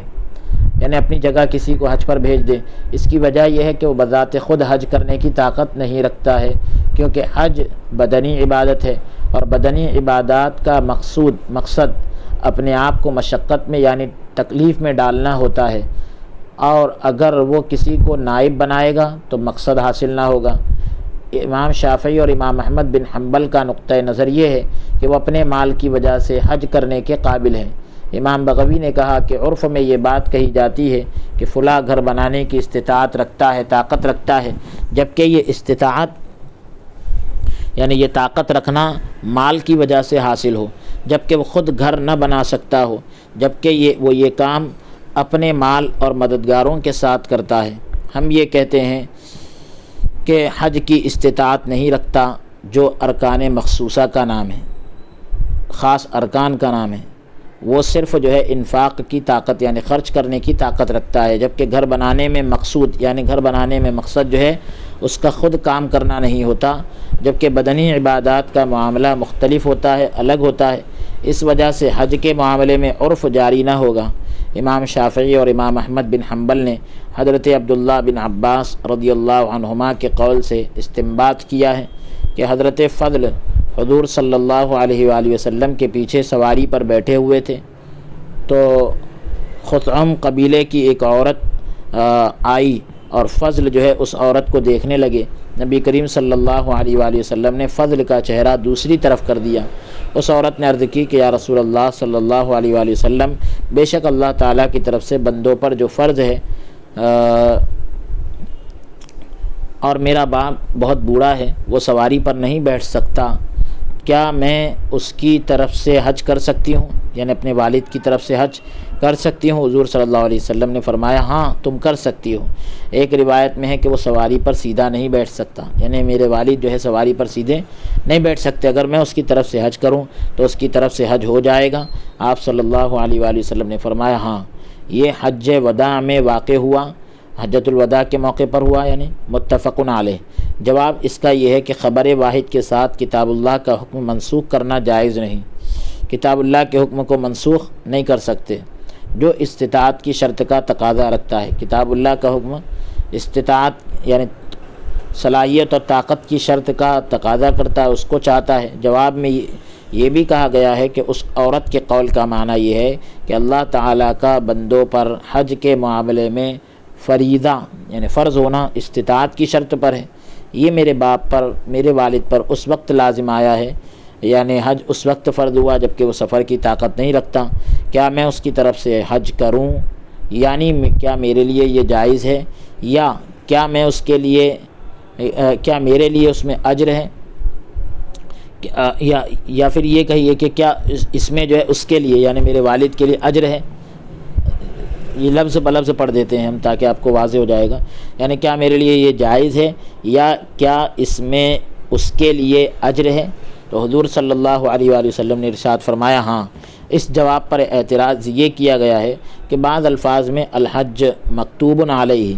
یعنی اپنی جگہ کسی کو حج پر بھیج دے۔ اس کی وجہ یہ ہے کہ وہ بذات خود حج کرنے کی طاقت نہیں رکھتا ہے، کیونکہ حج بدنی عبادت ہے، اور بدنی عبادات کا مقصد اپنے آپ کو مشقت میں یعنی تکلیف میں ڈالنا ہوتا ہے، اور اگر وہ کسی کو نائب بنائے گا تو مقصد حاصل نہ ہوگا۔ امام شافعی اور امام احمد بن حنبل کا نقطہ نظر یہ ہے کہ وہ اپنے مال کی وجہ سے حج کرنے کے قابل ہیں۔ امام بغوی نے کہا کہ عرف میں یہ بات کہی جاتی ہے کہ فلاں گھر بنانے کی استطاعت رکھتا ہے، طاقت رکھتا ہے، جبکہ یہ استطاعت یعنی یہ طاقت رکھنا مال کی وجہ سے حاصل ہو، جبکہ وہ خود گھر نہ بنا سکتا ہو، جبکہ وہ یہ کام اپنے مال اور مددگاروں کے ساتھ کرتا ہے۔ ہم یہ کہتے ہیں کہ حج کی استطاعت نہیں رکھتا، جو ارکان مخصوصہ کا نام ہے، خاص ارکان کا نام ہے، وہ صرف جو ہے انفاق کی طاقت یعنی خرچ کرنے کی طاقت رکھتا ہے، جبکہ گھر بنانے میں مقصد جو ہے اس کا خود کام کرنا نہیں ہوتا، جبکہ بدنی عبادات کا معاملہ مختلف ہوتا ہے، الگ ہوتا ہے۔ اس وجہ سے حج کے معاملے میں عرف جاری نہ ہوگا۔ امام شافعی اور امام احمد بن حنبل نے حضرت عبداللہ بن عباس رضی اللہ عنہما کے قول سے استنباط کیا ہے کہ حضرت فضل حضور صلی اللہ علیہ وآلہ وسلم کے پیچھے سواری پر بیٹھے ہوئے تھے، تو خثعم قبیلے کی ایک عورت آئی اور فضل جو ہے اس عورت کو دیکھنے لگے۔ نبی کریم صلی اللہ علیہ وآلہ وسلم نے فضل کا چہرہ دوسری طرف کر دیا۔ اس عورت نے عرض کی کہ یا رسول اللہ صلی اللہ علیہ وآلہ وسلم، بے شک اللہ تعالیٰ کی طرف سے بندوں پر جو فرض ہے اور میرا باپ بہت بوڑھا ہے، وہ سواری پر نہیں بیٹھ سکتا، کیا میں اس کی طرف سے حج کر سکتی ہوں؟ یعنی اپنے والد کی طرف سے حج کر سکتی ہوں؟ حضور صلی اللہ علیہ وسلم نے فرمایا ہاں تم کر سکتی ہو۔ ایک روایت میں ہے کہ وہ سواری پر سیدھا نہیں بیٹھ سکتا، یعنی میرے والد جو ہے سواری پر سیدھے نہیں بیٹھ سکتے، اگر میں اس کی طرف سے حج کروں تو اس کی طرف سے حج ہو جائے گا؟ آپ صلی اللہ علیہ وآلہ وسلم نے فرمایا ہاں، یہ حج وداع میں واقع ہوا، حجۃ الوداع کے موقع پر ہوا، یعنی متفق علیہ۔ جواب اس کا یہ ہے کہ خبر واحد کے ساتھ کتاب اللہ کا حکم منسوخ کرنا جائز نہیں، کتاب اللہ کے حکم کو منسوخ نہیں کر سکتے جو استطاعت کی شرط کا تقاضا رکھتا ہے۔ کتاب اللہ کا حکم استطاعت یعنی صلاحیت اور طاقت کی شرط کا تقاضا کرتا ہے، اس کو چاہتا ہے۔ جواب میں یہ بھی کہا گیا ہے کہ اس عورت کے قول کا معنی یہ ہے کہ اللہ تعالیٰ کا بندوں پر حج کے معاملے میں فریضہ یعنی فرض ہونا استطاعت کی شرط پر ہے، یہ میرے باپ پر، میرے والد پر اس وقت لازم آیا ہے، یعنی حج اس وقت فرض ہوا جب کہ وہ سفر کی طاقت نہیں رکھتا، کیا میں اس کی طرف سے حج کروں؟ یعنی کیا میرے لیے یہ جائز ہے، یا کیا میں اس کے لیے کیا میرے لیے اس میں اجر ہے، یا پھر یہ کہیے کہ کیا اس میں جو ہے اس کے لیے یعنی میرے والد کے لیے اجر ہے؟ یہ لفظ بلفظ پڑھ دیتے ہیں ہم تاکہ آپ کو واضح ہو جائے گا، یعنی کیا میرے لیے یہ جائز ہے یا کیا اس میں اس کے لیے اجر ہے؟ تو حضور صلی اللہ علیہ وآلہ وسلم نے ارشاد فرمایا ہاں۔ اس جواب پر اعتراض یہ کیا گیا ہے کہ بعض الفاظ میں الحج مکتوب علیہ،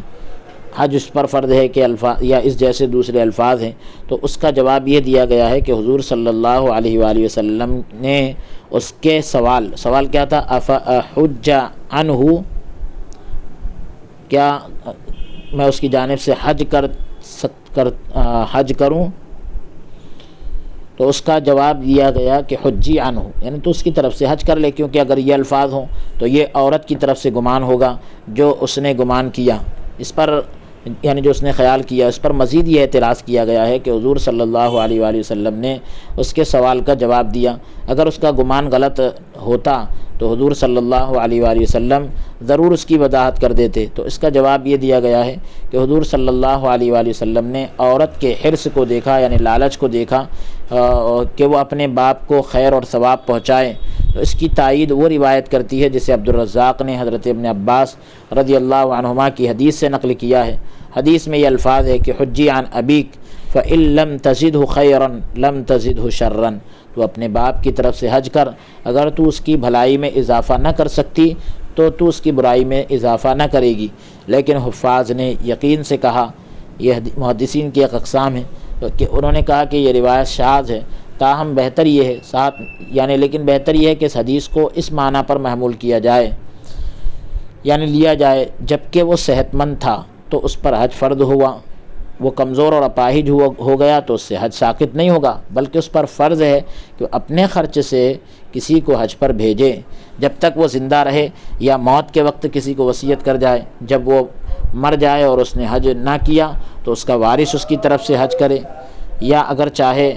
حج اس پر فرض ہے کہ الفاظ یا اس جیسے دوسرے الفاظ ہیں، تو اس کا جواب یہ دیا گیا ہے کہ حضور صلی اللہ علیہ وآلہ وسلم نے اس کے سوال کیا تھا؟ افحج عنہ، کیا میں اس کی جانب سے حج کروں؟ تو اس کا جواب دیا گیا کہ حجی عنہ، یعنی تو اس کی طرف سے حج کر لے، کیونکہ اگر یہ الفاظ ہوں تو یہ عورت کی طرف سے گمان ہوگا جو اس نے گمان کیا، اس پر یعنی جو اس نے خیال کیا۔ اس پر مزید یہ اعتراض کیا گیا ہے کہ حضور صلی اللہ علیہ وآلہ وسلم نے اس کے سوال کا جواب دیا، اگر اس کا گمان غلط ہوتا تو حضور صلی اللہ علیہ وآلہ وسلم ضرور اس کی وضاحت کر دیتے۔ تو اس کا جواب یہ دیا گیا ہے کہ حضور صلی اللہ علیہ وآلہ وسلم نے عورت کے حرص کو دیکھا، یعنی لالچ کو دیکھا کہ وہ اپنے باپ کو خیر اور ثواب پہنچائے، تو اس کی تائید وہ روایت کرتی ہے جسے عبدالرزاق نے حضرت ابن عباس رضی اللہ عنہما کی حدیث سے نقل کیا ہے۔ حدیث میں یہ الفاظ ہے کہ حجی عن ابیک فإن لم تزدہ خیرا لم تزدہ شرا، تو اپنے باپ کی طرف سے حج کر، اگر تو اس کی بھلائی میں اضافہ نہ کر سکتی تو تو اس کی برائی میں اضافہ نہ کرے گی۔ لیکن حفاظ نے یقین سے کہا، یہ محدثین کی ایک اقسام ہے کہ انہوں نے کہا کہ یہ روایت شاذ ہے، تاہم بہتر یہ ہے لیکن بہتر یہ ہے کہ اس حدیث کو اس معنی پر محمول کیا جائے، یعنی لیا جائے جبکہ وہ صحت مند تھا تو اس پر حج فرض ہوا، وہ کمزور اور اپاہج ہو گیا تو اس سے حج ساقط نہیں ہوگا، بلکہ اس پر فرض ہے کہ اپنے خرچ سے کسی کو حج پر بھیجے جب تک وہ زندہ رہے، یا موت کے وقت کسی کو وصیت کر جائے، جب وہ مر جائے اور اس نے حج نہ کیا تو اس کا وارث اس کی طرف سے حج کرے، یا اگر چاہے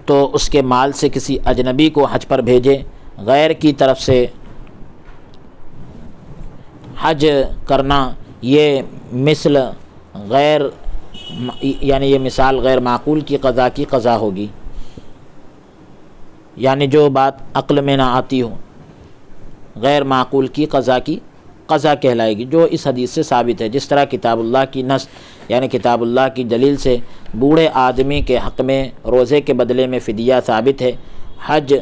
تو اس کے مال سے کسی اجنبی کو حج پر بھیجے۔ غیر کی طرف سے حج کرنا یہ مثال غیر معقول کی قضا ہوگی، یعنی جو بات عقل میں نہ آتی ہو، غیر معقول کی قضا کہلائے گی، جو اس حدیث سے ثابت ہے۔ جس طرح کتاب اللہ کی نص یعنی کتاب اللہ کی دلیل سے بوڑھے آدمی کے حق میں روزے کے بدلے میں فدیہ ثابت ہے۔ حج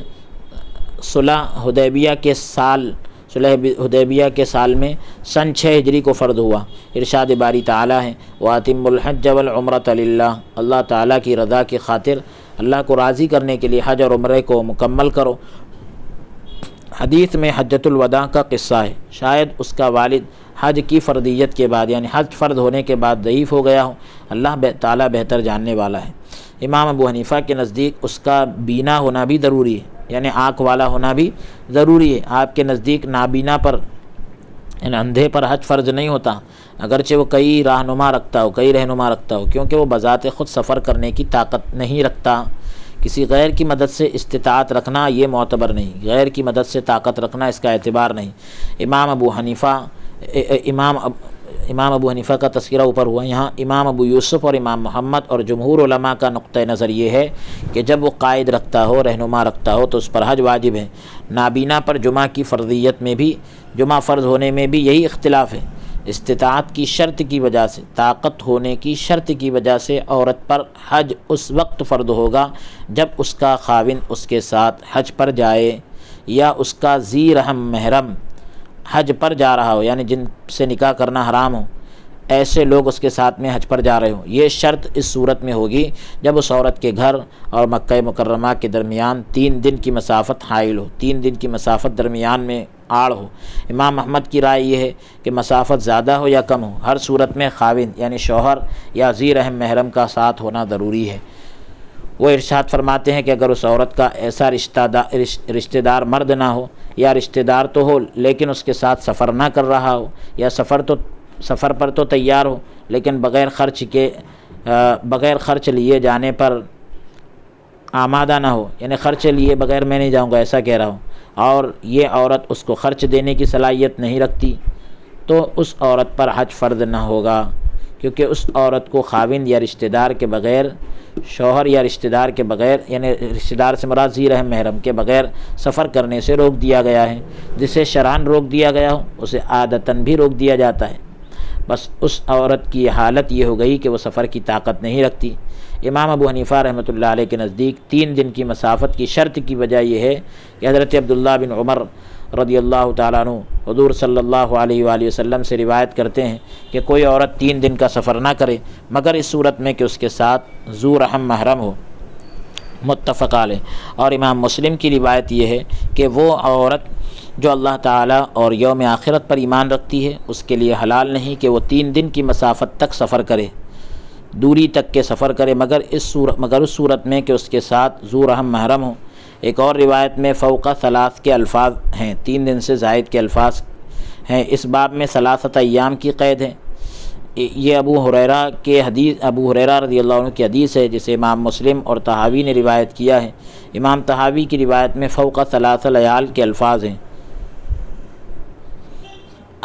صلح حدیبیہ کے سال میں سن 6 ہجری کو فرض ہوا۔ ارشاد باری تعالیٰ ہے وَأَتِمُّوا الْحَجَّ وَالْعُمْرَةَ لِلَّهِ، اللہ تعالیٰ کی رضا کی خاطر، اللہ کو راضی کرنے کے لیے حج اور عمرے کو مکمل کرو۔ حدیث میں حجۃ الوداع کا قصہ ہے، شاید اس کا والد حج کی فرضیت کے بعد یعنی حج فرض ہونے کے بعد ضعیف ہو گیا ہو، اللہ تعالیٰ بہتر جاننے والا ہے۔ امام ابو حنیفہ کے نزدیک اس کا بینا ہونا بھی ضروری ہے، یعنی آنکھ والا ہونا بھی ضروری ہے۔ آپ کے نزدیک نابینا پر یعنی اندھے پر حج فرض نہیں ہوتا، اگرچہ وہ کئی رہنما رکھتا ہو، کیونکہ وہ بذات خود سفر کرنے کی طاقت نہیں رکھتا۔ کسی غیر کی مدد سے استطاعت رکھنا یہ معتبر نہیں، غیر کی مدد سے طاقت رکھنا اس کا اعتبار نہیں۔ امام ابو حنیفہ کا تذکرہ اوپر ہوا، یہاں امام ابو یوسف اور امام محمد اور جمہور علماء کا نقطہ نظر یہ ہے کہ جب وہ قائد رکھتا ہو، رہنما رکھتا ہو، تو اس پر حج واجب ہے۔ نابینا پر جمعہ کی فرضیت میں بھی، جمعہ فرض ہونے میں بھی یہی اختلاف ہے۔ استطاعت کی شرط کی وجہ سے، طاقت ہونے کی شرط کی وجہ سے عورت پر حج اس وقت فرض ہوگا جب اس کا خاوند اس کے ساتھ حج پر جائے، یا اس کا ذی رحم محرم حج پر جا رہا ہو، یعنی جن سے نکاح کرنا حرام ہو، ایسے لوگ اس کے ساتھ میں حج پر جا رہے ہوں۔ یہ شرط اس صورت میں ہوگی جب اس عورت کے گھر اور مکہ مکرمہ کے درمیان 3 دن کی مسافت حائل ہو، 3 دن کی مسافت درمیان میں آڑ ہو۔ امام احمد کی رائے یہ ہے کہ مسافت زیادہ ہو یا کم ہو، ہر صورت میں خاوند یعنی شوہر یا ذی رحم محرم کا ساتھ ہونا ضروری ہے۔ وہ ارشاد فرماتے ہیں کہ اگر اس عورت کا ایسا رشتہ دار مرد نہ ہو، یا رشتہ دار تو ہو لیکن اس کے ساتھ سفر نہ کر رہا ہو، یا سفر پر تو تیار ہو لیکن بغیر خرچ لیے جانے پر آمادہ نہ ہو، یعنی خرچ لیے بغیر میں نہیں جاؤں گا ایسا کہہ رہا ہوں، اور یہ عورت اس کو خرچ دینے کی صلاحیت نہیں رکھتی، تو اس عورت پر حج فرض نہ ہوگا، کیونکہ اس عورت کو خاوند یا رشتہ دار کے بغیر، شوہر یا رشتہ دار کے بغیر، یعنی رشتہ دار سے مراد ذی رحم محرم کے بغیر سفر کرنے سے روک دیا گیا ہے۔ جسے شرعاً روک دیا گیا ہو اسے عادتاً بھی روک دیا جاتا ہے۔ بس اس عورت کی حالت یہ ہو گئی کہ وہ سفر کی طاقت نہیں رکھتی۔ امام ابو حنیفہ رحمۃ اللہ علیہ کے نزدیک 3 دن کی مسافت کی شرط کی وجہ یہ ہے کہ حضرت عبداللہ بن عمر رضی اللہ تعالیٰ عنہ حضور صلی اللہ علیہ وآلہ وسلم سے روایت کرتے ہیں کہ کوئی عورت 3 دن کا سفر نہ کرے مگر اس صورت میں کہ اس کے ساتھ ذو رحم محرم ہو، متفق علیہ۔ اور امام مسلم کی روایت یہ ہے کہ وہ عورت جو اللہ تعالیٰ اور یوم آخرت پر ایمان رکھتی ہے، اس کے لیے حلال نہیں کہ وہ 3 دن کی مسافت تک سفر کرے، دوری تک کے سفر کرے، مگر اس صورت میں کہ اس کے ساتھ ذو رحم محرم ہو۔ ایک اور روایت میں فوق 3 کے الفاظ ہیں، 3 دن سے زائد کے الفاظ ہیں۔ اس باب میں 3 ایام کی قید ہے۔ یہ ابو ہریرہ رضی اللہ عنہ کی حدیث ہے جسے امام مسلم اور طحاوی نے روایت کیا ہے۔ امام طحاوی کی روایت میں فوق 3 لیال کے الفاظ ہیں۔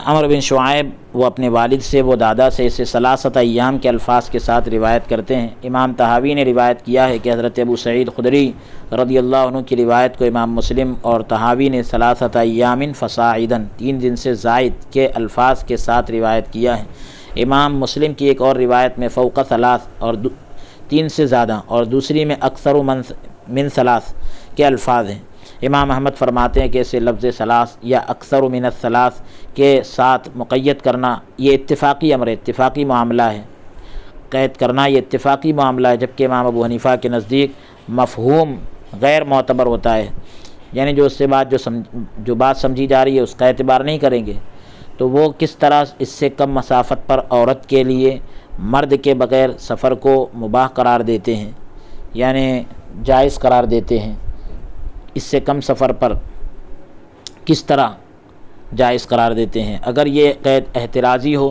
عمر بن شعیب وہ اپنے والد سے، وہ دادا سے اسے 3 ایام کے الفاظ کے ساتھ روایت کرتے ہیں۔ امام طحاوی نے روایت کیا ہے کہ حضرت ابو سعید خدری رضی اللہ عنہ کی روایت کو امام مسلم اور طحاوی نے 3 ایام فصاعدا 3 دن سے زائد کے الفاظ کے ساتھ روایت کیا ہے۔ امام مسلم کی ایک اور روایت میں فوق 3 اور 3 سے زیادہ، اور دوسری میں اکثر من 3 کے الفاظ ہیں۔ امام احمد فرماتے ہیں کہ اسے لفظ 3 یا اکثر من 3 کے ساتھ مقید کرنا یہ اتفاقی امر ہے، اتفاقی معاملہ ہے، قید کرنا یہ اتفاقی معاملہ ہے، جبکہ امام ابو حنیفہ کے نزدیک مفہوم غیر معتبر ہوتا ہے، یعنی جو بات سمجھی جا رہی ہے اس کا اعتبار نہیں کریں گے، تو وہ کس طرح اس سے کم مسافت پر عورت کے لیے مرد کے بغیر سفر کو مباح قرار دیتے ہیں، یعنی جائز قرار دیتے ہیں، اس سے کم سفر پر کس طرح جائز قرار دیتے ہیں۔ اگر یہ قید احترازی ہو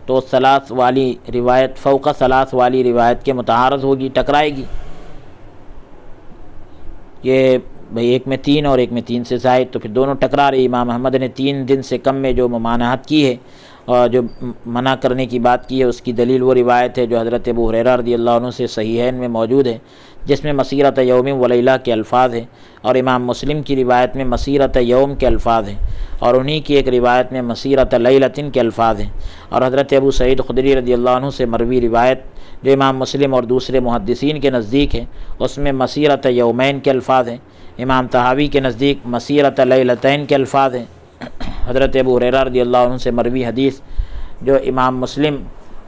تو 3 والی روایت فوق 3 والی روایت کے متعارض ہوگی، ٹکرائے گی۔ یہ بھئی ایک میں 3 اور ایک میں 3 سے زائد، تو پھر دونوں ٹکرا رہے۔ امام احمد نے 3 دن سے کم میں جو ممانعت کی ہے اور جو منع کرنے کی بات کی ہے، اس کی دلیل وہ روایت ہے جو حضرت ابو ہریرہ رضی اللہ عنہ سے صحیحین میں موجود ہے، جس میں مسیرت یوم و لیلہ کے الفاظ ہیں، اور امام مسلم کی روایت میں مسیرت یوم کے الفاظ ہیں، اور انہی کی ایک روایت میں مسیرت لیلۃ کے الفاظ ہیں۔ اور حضرت ابو سعید خدری رضی اللہ عنہ سے مروی روایت جو امام مسلم اور دوسرے محدثین کے نزدیک ہے، اس میں مسیرت یومین کے الفاظ ہیں۔ امام طحاوی کے نزدیک مسیرت لیلتین کے الفاظ ہیں۔ حضرت ابو ہریرہ رضی اللہ عنہ سے مروی حدیث جو امام مسلم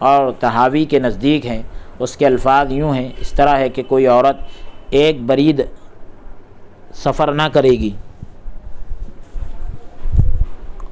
اور طحاوی کے نزدیک ہیں، اس کے الفاظ یوں ہیں، اس طرح ہے کہ کوئی عورت ایک برید سفر نہ کرے گی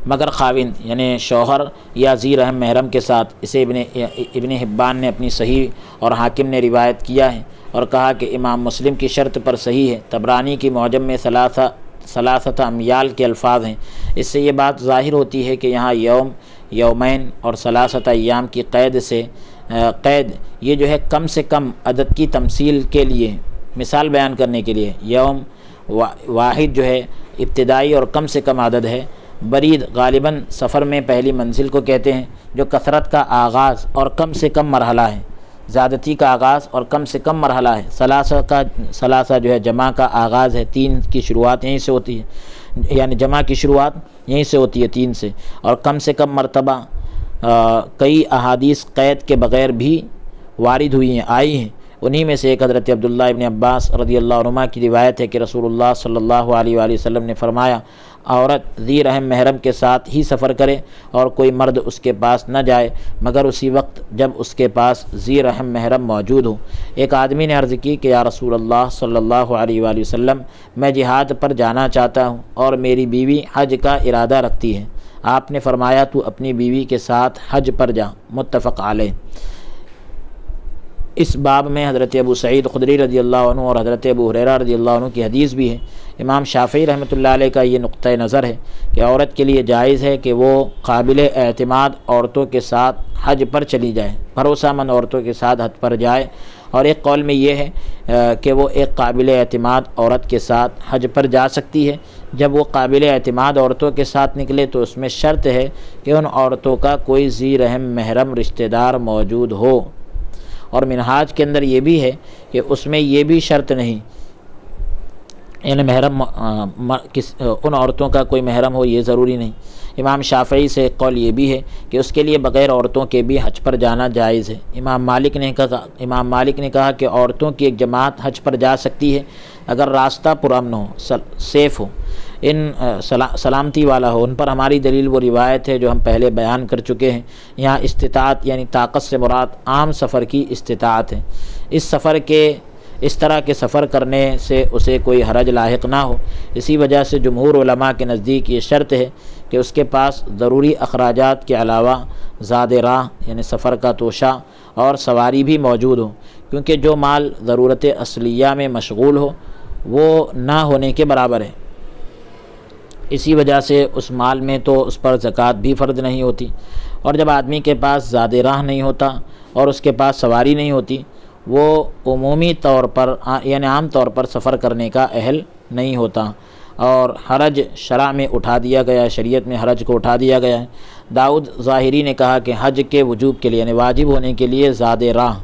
مگر خاوند یعنی شوہر یا ذی رحم محرم کے ساتھ۔ اسے ابن حبان نے اپنی صحیح اور حاکم نے روایت کیا ہے اور کہا کہ امام مسلم کی شرط پر صحیح ہے۔ طبرانی کی معجم میں 3 امیال کے الفاظ ہیں۔ اس سے یہ بات ظاہر ہوتی ہے کہ یہاں یوم، یومین اور 3 ایام کی قید یہ جو ہے کم سے کم عدد کی تمثیل کے لیے، مثال بیان کرنے کے لیے۔ یوم واحد جو ہے ابتدائی اور کم سے کم عدد ہے، برید غالباً سفر میں پہلی منزل کو کہتے ہیں جو کثرت کا آغاز اور کم سے کم مرحلہ ہے، زیادتی کا آغاز اور کم سے کم مرحلہ ہے۔ ثلاثہ جو ہے جمع کا آغاز ہے، 3 کی شروعات یہیں سے ہوتی ہے، یعنی جمع کی شروعات یہیں سے ہوتی ہے 3 سے، اور کم سے کم مرتبہ کئی احادیث قید کے بغیر بھی وارد ہوئی ہیں، آئی ہیں۔ انہی میں سے ایک حضرت عبداللہ ابن عباس رضی اللہ عنہما کی روایت ہے کہ رسول اللہ صلی اللہ علیہ وآلہ وسلم نے فرمایا، عورت ذی رحم محرم کے ساتھ ہی سفر کرے اور کوئی مرد اس کے پاس نہ جائے مگر اسی وقت جب اس کے پاس ذی رحم محرم موجود ہو۔ ایک آدمی نے عرض کی کہ یا رسول اللہ صلی اللہ علیہ وآلہ وسلم، میں جہاد پر جانا چاہتا ہوں اور میری بیوی حج کا ارادہ رکھتی ہے۔ آپ نے فرمایا تو اپنی بیوی کے ساتھ حج پر جا، متفق علیہ۔ اس باب میں حضرت ابو سعید خدری رضی اللہ عنہ اور حضرت ابو ہریرہ رضی اللہ عنہ کی حدیث بھی ہے۔ امام شافعی رحمۃ اللہ علیہ کا یہ نقطہ نظر ہے کہ عورت کے لیے جائز ہے کہ وہ قابل اعتماد عورتوں کے ساتھ حج پر چلی جائے، بھروسہ مند عورتوں کے ساتھ حج پر جائے، اور ایک قول میں یہ ہے کہ وہ ایک قابل اعتماد عورت کے ساتھ حج پر جا سکتی ہے۔ جب وہ قابل اعتماد عورتوں کے ساتھ نکلے تو اس میں شرط ہے کہ ان عورتوں کا کوئی ذی رحم محرم رشتہ دار موجود ہو، اور منہاج کے اندر یہ بھی ہے کہ اس میں یہ بھی شرط نہیں، یعنی محرم ان عورتوں کا کوئی محرم ہو یہ ضروری نہیں۔ امام شافعی سے ایک قول یہ بھی ہے کہ اس کے لیے بغیر عورتوں کے بھی حج پر جانا جائز ہے۔ امام مالک نے کہا کہ عورتوں کی ایک جماعت حج پر جا سکتی ہے اگر راستہ پرامن ہو، سیف ہو، سلامتی والا ہو۔ ان پر ہماری دلیل وہ روایت ہے جو ہم پہلے بیان کر چکے ہیں۔ یہاں استطاعت یعنی طاقت سے مراد عام سفر کی استطاعت ہے، اس طرح کے سفر کرنے سے اسے کوئی حرج لاحق نہ ہو۔ اسی وجہ سے جمہور علماء کے نزدیک یہ شرط ہے کہ اس کے پاس ضروری اخراجات کے علاوہ زاد راہ یعنی سفر کا توشہ اور سواری بھی موجود ہو، کیونکہ جو مال ضرورت اصلیہ میں مشغول ہو وہ نہ ہونے کے برابر ہے۔ اسی وجہ سے اس مال میں تو اس پر زکوٰۃ بھی فرض نہیں ہوتی، اور جب آدمی کے پاس زاد راہ نہیں ہوتا اور اس کے پاس سواری نہیں ہوتی، وہ عمومی طور پر یعنی عام طور پر سفر کرنے کا اہل نہیں ہوتا، اور حرج شرع میں اٹھا دیا گیا ہے، شریعت میں حرج کو اٹھا دیا گیا ہے۔ داؤد ظاہری نے کہا کہ حج کے وجوب کے لیے یعنی واجب ہونے کے لیے زاد راہ،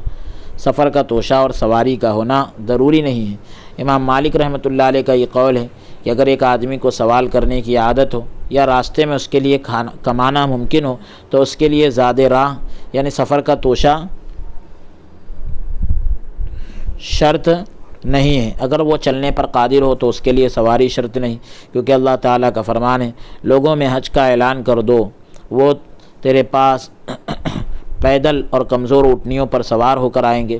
سفر کا توشہ اور سواری کا ہونا ضروری نہیں ہے۔ امام مالک رحمۃ اللہ علیہ کا یہ قول ہے کہ اگر ایک آدمی کو سوال کرنے کی عادت ہو یا راستے میں اس کے لیے کمانا ممکن ہو تو اس کے لیے زاد راہ یعنی سفر کا توشہ شرط نہیں ہے۔ اگر وہ چلنے پر قادر ہو تو اس کے لیے سواری شرط نہیں، کیونکہ اللہ تعالیٰ کا فرمان ہے، لوگوں میں حج کا اعلان کر دو، وہ تیرے پاس پیدل اور کمزور اونٹنیوں پر سوار ہو کر آئیں گے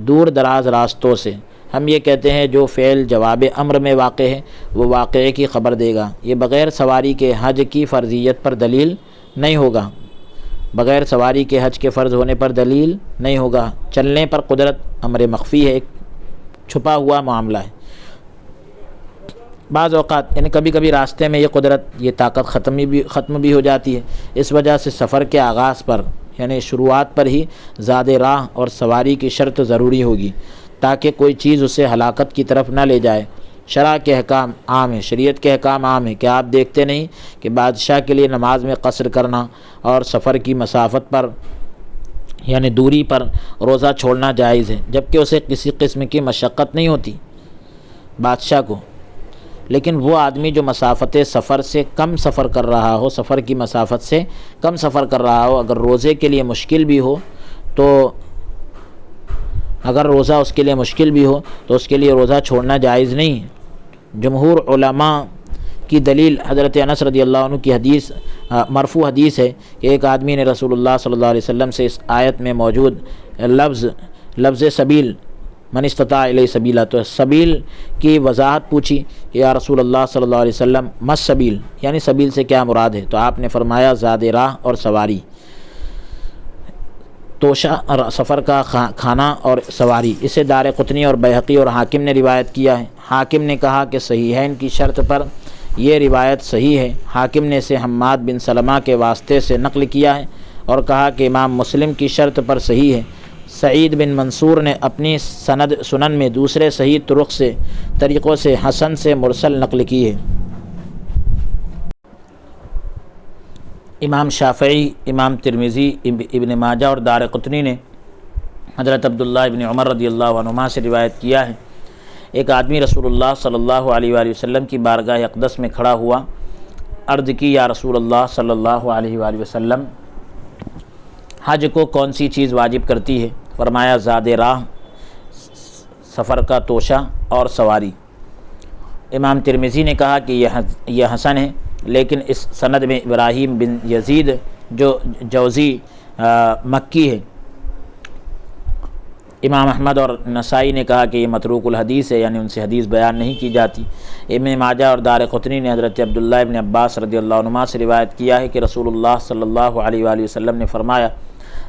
دور دراز راستوں سے۔ ہم یہ کہتے ہیں جو فعل جواب امر میں واقع ہے وہ واقعے کی خبر دے گا، یہ بغیر سواری کے حج کی فرضیت پر دلیل نہیں ہوگا، بغیر سواری کے حج کے فرض ہونے پر دلیل نہیں ہوگا۔ چلنے پر قدرت امر مخفی ہے، ایک چھپا ہوا معاملہ ہے۔ بعض اوقات یعنی کبھی کبھی راستے میں یہ قدرت یہ طاقت ختم بھی ہو جاتی ہے، اس وجہ سے سفر کے آغاز پر یعنی شروعات پر ہی زاد راہ اور سواری کی شرط ضروری ہوگی تاکہ کوئی چیز اسے ہلاکت کی طرف نہ لے جائے۔ شرع کے احکام عام ہیں، شریعت کے احکام عام ہیں کہ آپ دیکھتے نہیں کہ بادشاہ کے لیے نماز میں قصر کرنا اور سفر کی مسافت پر یعنی دوری پر روزہ چھوڑنا جائز ہے، جبکہ اسے کسی قسم کی مشقت نہیں ہوتی بادشاہ کو۔ لیکن وہ آدمی جو مسافت سفر سے کم سفر کر رہا ہو، سفر کی مسافت سے کم سفر کر رہا ہو، اگر روزے کے لیے مشکل بھی ہو تو اگر روزہ اس کے لیے مشکل بھی ہو تو اس کے لیے روزہ چھوڑنا جائز نہیں ہے۔ جمہور علماء کی دلیل حضرت انس رضی اللہ عنہ کی حدیث مرفوع حدیث ہے کہ ایک آدمی نے رسول اللہ صلی اللہ علیہ وسلم سے اس آیت میں موجود لفظ سبیل من استطاع الیہ سبیلا، تو سبیل کی وضاحت پوچھی کہ یا رسول اللہ صلی اللہ علیہ وسلم مس سبیل یعنی سبیل سے کیا مراد ہے، تو آپ نے فرمایا زاد راہ اور سواری، توشہ سفر کا کھانا اور سواری۔ اسے دارقطنی اور بیہقی اور حاکم نے روایت کیا ہے۔ حاکم نے کہا کہ صحیحین کی شرط پر یہ روایت صحیح ہے۔ حاکم نے اسے حماد بن سلمہ کے واسطے سے نقل کیا ہے اور کہا کہ امام مسلم کی شرط پر صحیح ہے۔ سعید بن منصور نے اپنی سنن میں دوسرے صحیح طرقوں سے حسن سے مرسل نقل کی ہے۔ امام شافعی، امام ترمذی، ابن ماجہ اور دارقطنی نے حضرت عبداللہ ابن عمر رضی اللہ عنہما سے روایت کیا ہے، ایک آدمی رسول اللہ صلی اللہ علیہ وآلہ وسلم کی بارگاہ اقدس میں کھڑا ہوا، عرض کی یا رسول اللہ صلی اللہ علیہ وآلہ وسلم، حج کو کون سی چیز واجب کرتی ہے؟ فرمایا زاد راہ، سفر کا توشہ اور سواری۔ امام ترمذی نے کہا کہ یہ حسن ہے، لیکن اس سند میں ابراہیم بن یزید جو جوزی مکی ہے۔ امام احمد اور نسائی نے کہا کہ یہ متروک الحدیث ہے، یعنی ان سے حدیث بیان نہیں کی جاتی۔ ابن ماجہ اور دارقطنی نے حضرت عبداللہ ابن عباس رضی اللہ عنہما سے روایت کیا ہے کہ رسول اللہ صلی اللہ علیہ وآلہ وسلم نے فرمایا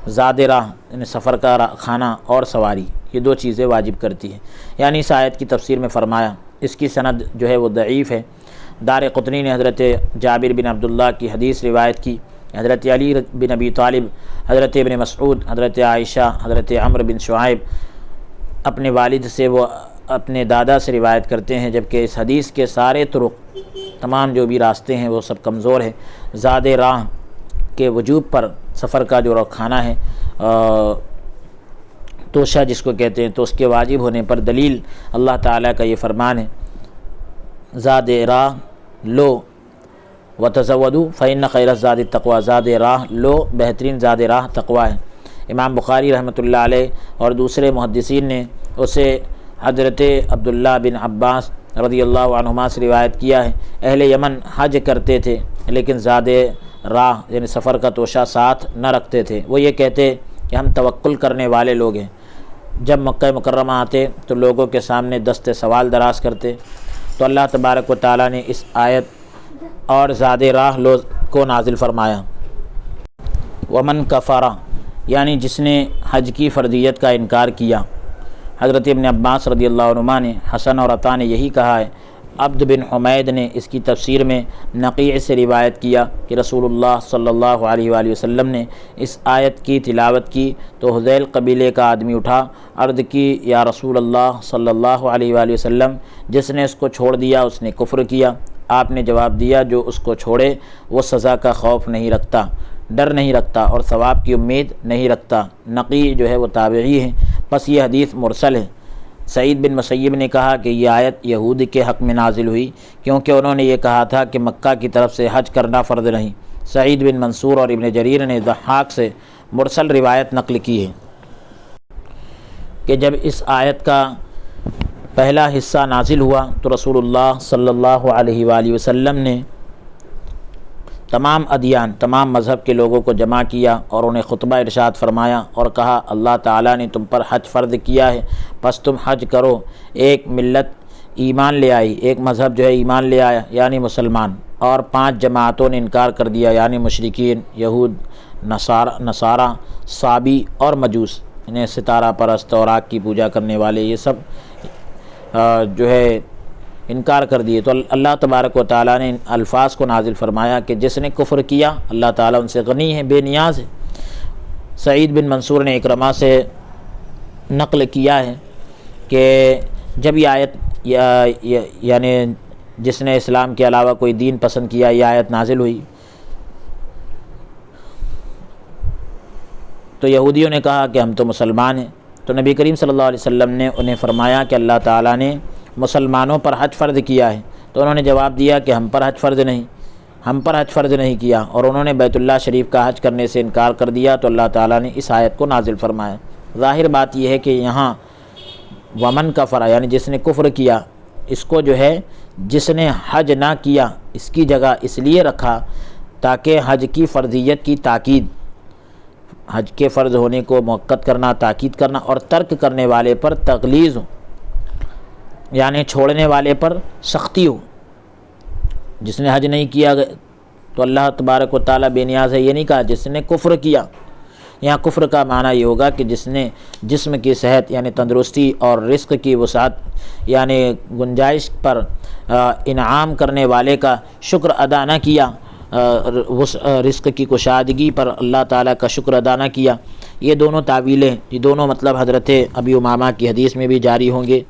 زاد راہ، یعنی سفر کا کھانا اور سواری، یہ دو چیزیں واجب کرتی ہیں۔ یعنی اس آیت کی تفسیر میں فرمایا اس کی سند جو ہے وہ ضعیف ہے۔ دارقطنی نے حضرت جابر بن عبداللہ کی حدیث روایت کی، حضرت علی بن ابی طالب، حضرت ابن مسعود، حضرت عائشہ، حضرت عمرو بن شعیب اپنے والد سے وہ اپنے دادا سے روایت کرتے ہیں، جبکہ اس حدیث کے سارے طرق، تمام جو بھی راستے ہیں وہ سب کمزور ہیں۔ زاد راہ کے وجوب پر سفر کا جو کھانا ہے توشہ جس کو کہتے ہیں، تو اس کے واجب ہونے پر دلیل اللہ تعالیٰ کا یہ فرمان ہے زاد راہ لو وتزودوا فإن خیر الزاد التقوی، زاد راہ لو، بہترین زاد راہ تقوی ہے۔ امام بخاری رحمۃ اللہ علیہ اور دوسرے محدثین نے اسے حضرت عبداللہ بن عباس رضی اللہ عنہما سے روایت کیا ہے، اہل یمن حج کرتے تھے لیکن زاد راہ یعنی سفر کا توشہ ساتھ نہ رکھتے تھے۔ وہ یہ کہتے کہ ہم توکل کرنے والے لوگ ہیں۔ جب مکہ مکرمہ آتے تو لوگوں کے سامنے دست سوال دراز کرتے، تو اللہ تبارک و تعالیٰ نے اس آیت اور زاد راہ لو کو نازل فرمایا۔ ومن کفر، یعنی جس نے حج کی فرضیت کا انکار کیا۔ حضرت ابن عباس رضی اللہ عنہما نے، حسن اور عطا نے یہی کہا ہے۔ عبد بن حمید نے اس کی تفسیر میں نقیع سے روایت کیا کہ رسول اللہ صلی اللہ علیہ وآلہ وسلم نے اس آیت کی تلاوت کی تو حذیل قبیلے کا آدمی اٹھا، عرض کی یا رسول اللہ صلی اللہ علیہ وآلہ وسلم، جس نے اس کو چھوڑ دیا اس نے کفر کیا۔ آپ نے جواب دیا جو اس کو چھوڑے وہ سزا کا خوف نہیں رکھتا، ڈر نہیں رکھتا اور ثواب کی امید نہیں رکھتا۔ نقیع جو ہے وہ تابعی ہے، پس یہ حدیث مرسل ہے۔ سعید بن مسیب نے کہا کہ یہ آیت یہود کے حق میں نازل ہوئی کیونکہ انہوں نے یہ کہا تھا کہ مکہ کی طرف سے حج کرنا فرض نہیں۔ سعید بن منصور اور ابن جریر نے ضحاک سے مرسل روایت نقل کی ہے کہ جب اس آیت کا پہلا حصہ نازل ہوا تو رسول اللہ صلی اللہ علیہ وآلہ وسلم نے تمام ادیان، تمام مذہب کے لوگوں کو جمع کیا اور انہیں خطبہ ارشاد فرمایا اور کہا اللہ تعالیٰ نے تم پر حج فرض کیا ہے، پس تم حج کرو۔ ایک ملت ایمان لے آئی، ایک مذہب جو ہے ایمان لے آیا یعنی مسلمان، اور 5 جماعتوں نے انکار کر دیا یعنی مشرکین، یہود، نصارہ، صابی اور مجوس، انہیں ستارہ پرست اور آگ کی پوجا کرنے والے، یہ سب جو ہے انکار کر دیے۔ تو اللہ تبارک و تعالیٰ نے ان الفاظ کو نازل فرمایا کہ جس نے کفر کیا اللہ تعالیٰ ان سے غنی ہے، بے نیاز ہے۔ سعید بن منصور نے اکرمہ سے نقل کیا ہے کہ جب یہ آیت یعنی جس نے اسلام کے علاوہ کوئی دین پسند کیا، یہ آیت نازل ہوئی تو یہودیوں نے کہا کہ ہم تو مسلمان ہیں، تو نبی کریم صلی اللہ علیہ وسلم نے انہیں فرمایا کہ اللہ تعالیٰ نے مسلمانوں پر حج فرض کیا ہے، تو انہوں نے جواب دیا کہ ہم پر حج فرض نہیں کیا، اور انہوں نے بیت اللہ شریف کا حج کرنے سے انکار کر دیا، تو اللہ تعالیٰ نے اس آیت کو نازل فرمایا۔ ظاہر بات یہ ہے کہ یہاں ومن کفر یعنی جس نے کفر کیا، اس کو جو ہے جس نے حج نہ کیا اس کی جگہ اس لیے رکھا تاکہ حج کی فرضیت کی تاکید، حج کے فرض ہونے کو مؤکد کرنا، تاکید کرنا، اور ترک کرنے والے پر تغلیظ ہو، یعنی چھوڑنے والے پر سختی ہو۔ جس نے حج نہیں کیا تو اللہ تبارک و تعالیٰ بے نیاز ہے، یہ نہیں کہا جس نے کفر کیا۔ یہاں کفر کا معنی یہ ہوگا کہ جس نے جسم کی صحت یعنی تندرستی اور رزق کی وسعت یعنی گنجائش پر انعام کرنے والے کا شکر ادا نہ کیا، رزق کی کشادگی پر اللہ تعالیٰ کا شکر ادا نہ کیا۔ یہ دونوں تعویلیں، یہ دونوں مطلب حضرت ابی امامہ کی حدیث میں بھی جاری ہوں گے۔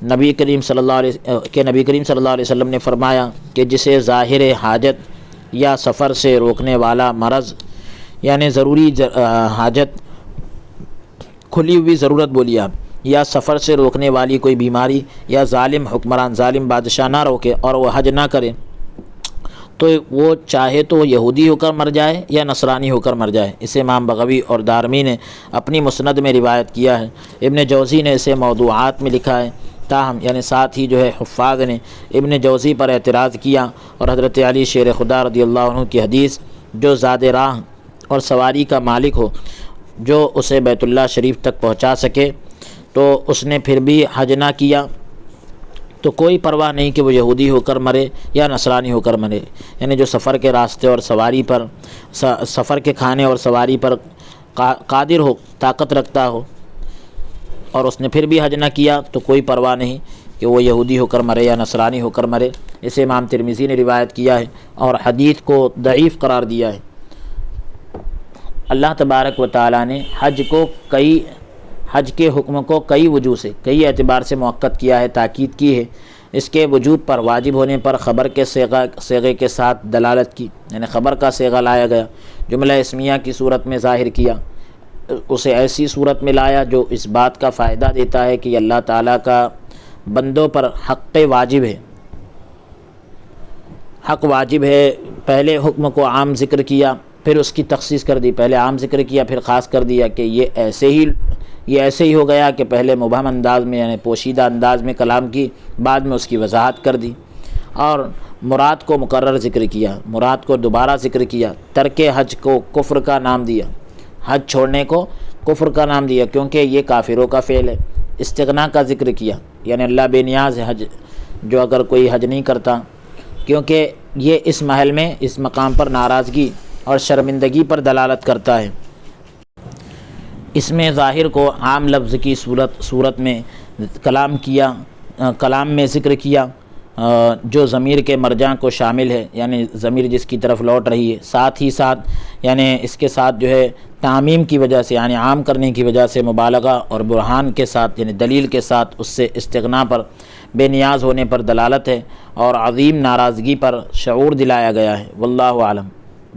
نبی کریم صلی اللہ علیہ وسلم نے فرمایا کہ جسے ظاہر حاجت یا سفر سے روکنے والا مرض، یعنی ضروری حاجت، کھلی ہوئی ضرورت بولیے آپ، یا سفر سے روکنے والی کوئی بیماری، یا ظالم حکمران، ظالم بادشاہ نہ روکے اور وہ حج نہ کرے، تو وہ چاہے تو یہودی ہو کر مر جائے یا نصرانی ہو کر مر جائے۔ اسے امام بغوی اور دارمی نے اپنی مسند میں روایت کیا ہے۔ ابن جوزی نے اسے موضوعات میں لکھا ہے۔ تاہم یعنی ساتھ ہی جو ہے حفاظ نے ابن جوزی پر اعتراض کیا اور حضرت علی شیر خدا رضی اللہ عنہ کی حدیث، جو زاد راہ اور سواری کا مالک ہو، جو اسے بیت اللہ شریف تک پہنچا سکے، تو اس نے پھر بھی حج نہ کیا تو کوئی پرواہ نہیں کہ وہ یہودی ہو کر مرے یا نصرانی ہو کر مرے، یعنی جو سفر کے راستے اور سواری پر، سفر کے کھانے اور سواری پر قادر ہو، طاقت رکھتا ہو، اور اس نے پھر بھی حج نہ کیا تو کوئی پرواہ نہیں کہ وہ یہودی ہو کر مرے یا نصرانی ہو کر مرے۔ اسے امام ترمذی نے روایت کیا ہے اور حدیث کو ضعیف قرار دیا ہے۔ اللہ تبارک و تعالیٰ نے حج کے حکم کو کئی وجوہ سے، کئی اعتبار سے موقت کیا ہے، تاکید کی ہے۔ اس کے وجوب پر، واجب ہونے پر خبر کے صیغے کے ساتھ دلالت کی، یعنی خبر کا صیغہ لایا گیا، جملہ اسمیہ کی صورت میں ظاہر کیا، اسے ایسی صورت میں لایا جو اس بات کا فائدہ دیتا ہے کہ اللہ تعالیٰ کا بندوں پر حق واجب ہے، حق واجب ہے۔ پہلے حکم کو عام ذکر کیا، پھر اس کی تخصیص کر دی، پہلے عام ذکر کیا پھر خاص کر دیا کہ یہ ایسے ہی ہو گیا کہ پہلے مبہم انداز میں یعنی پوشیدہ انداز میں کلام کی، بعد میں اس کی وضاحت کر دی، اور مراد کو مقرر ذکر کیا، مراد کو دوبارہ ذکر کیا۔ ترک حج کو کفر کا نام دیا، حج چھوڑنے کو کفر کا نام دیا کیونکہ یہ کافروں کا فعل ہے۔ استغنا کا ذکر کیا، یعنی اللہ بے نیاز ہے حج، جو اگر کوئی حج نہیں کرتا، کیونکہ یہ اس محل میں، اس مقام پر ناراضگی اور شرمندگی پر دلالت کرتا ہے۔ اس میں ظاہر کو عام لفظ کی صورت میں کلام میں ذکر کیا، جو ضمیر کے مرجع کو شامل ہے، یعنی ضمیر جس کی طرف لوٹ رہی ہے، ساتھ ہی ساتھ یعنی اس کے ساتھ جو ہے تعمیم کی وجہ سے، یعنی عام کرنے کی وجہ سے مبالغہ اور برہان کے ساتھ، یعنی دلیل کے ساتھ اس سے استغنا پر، بے نیاز ہونے پر دلالت ہے، اور عظیم ناراضگی پر شعور دلایا گیا ہے۔ واللہ عالم،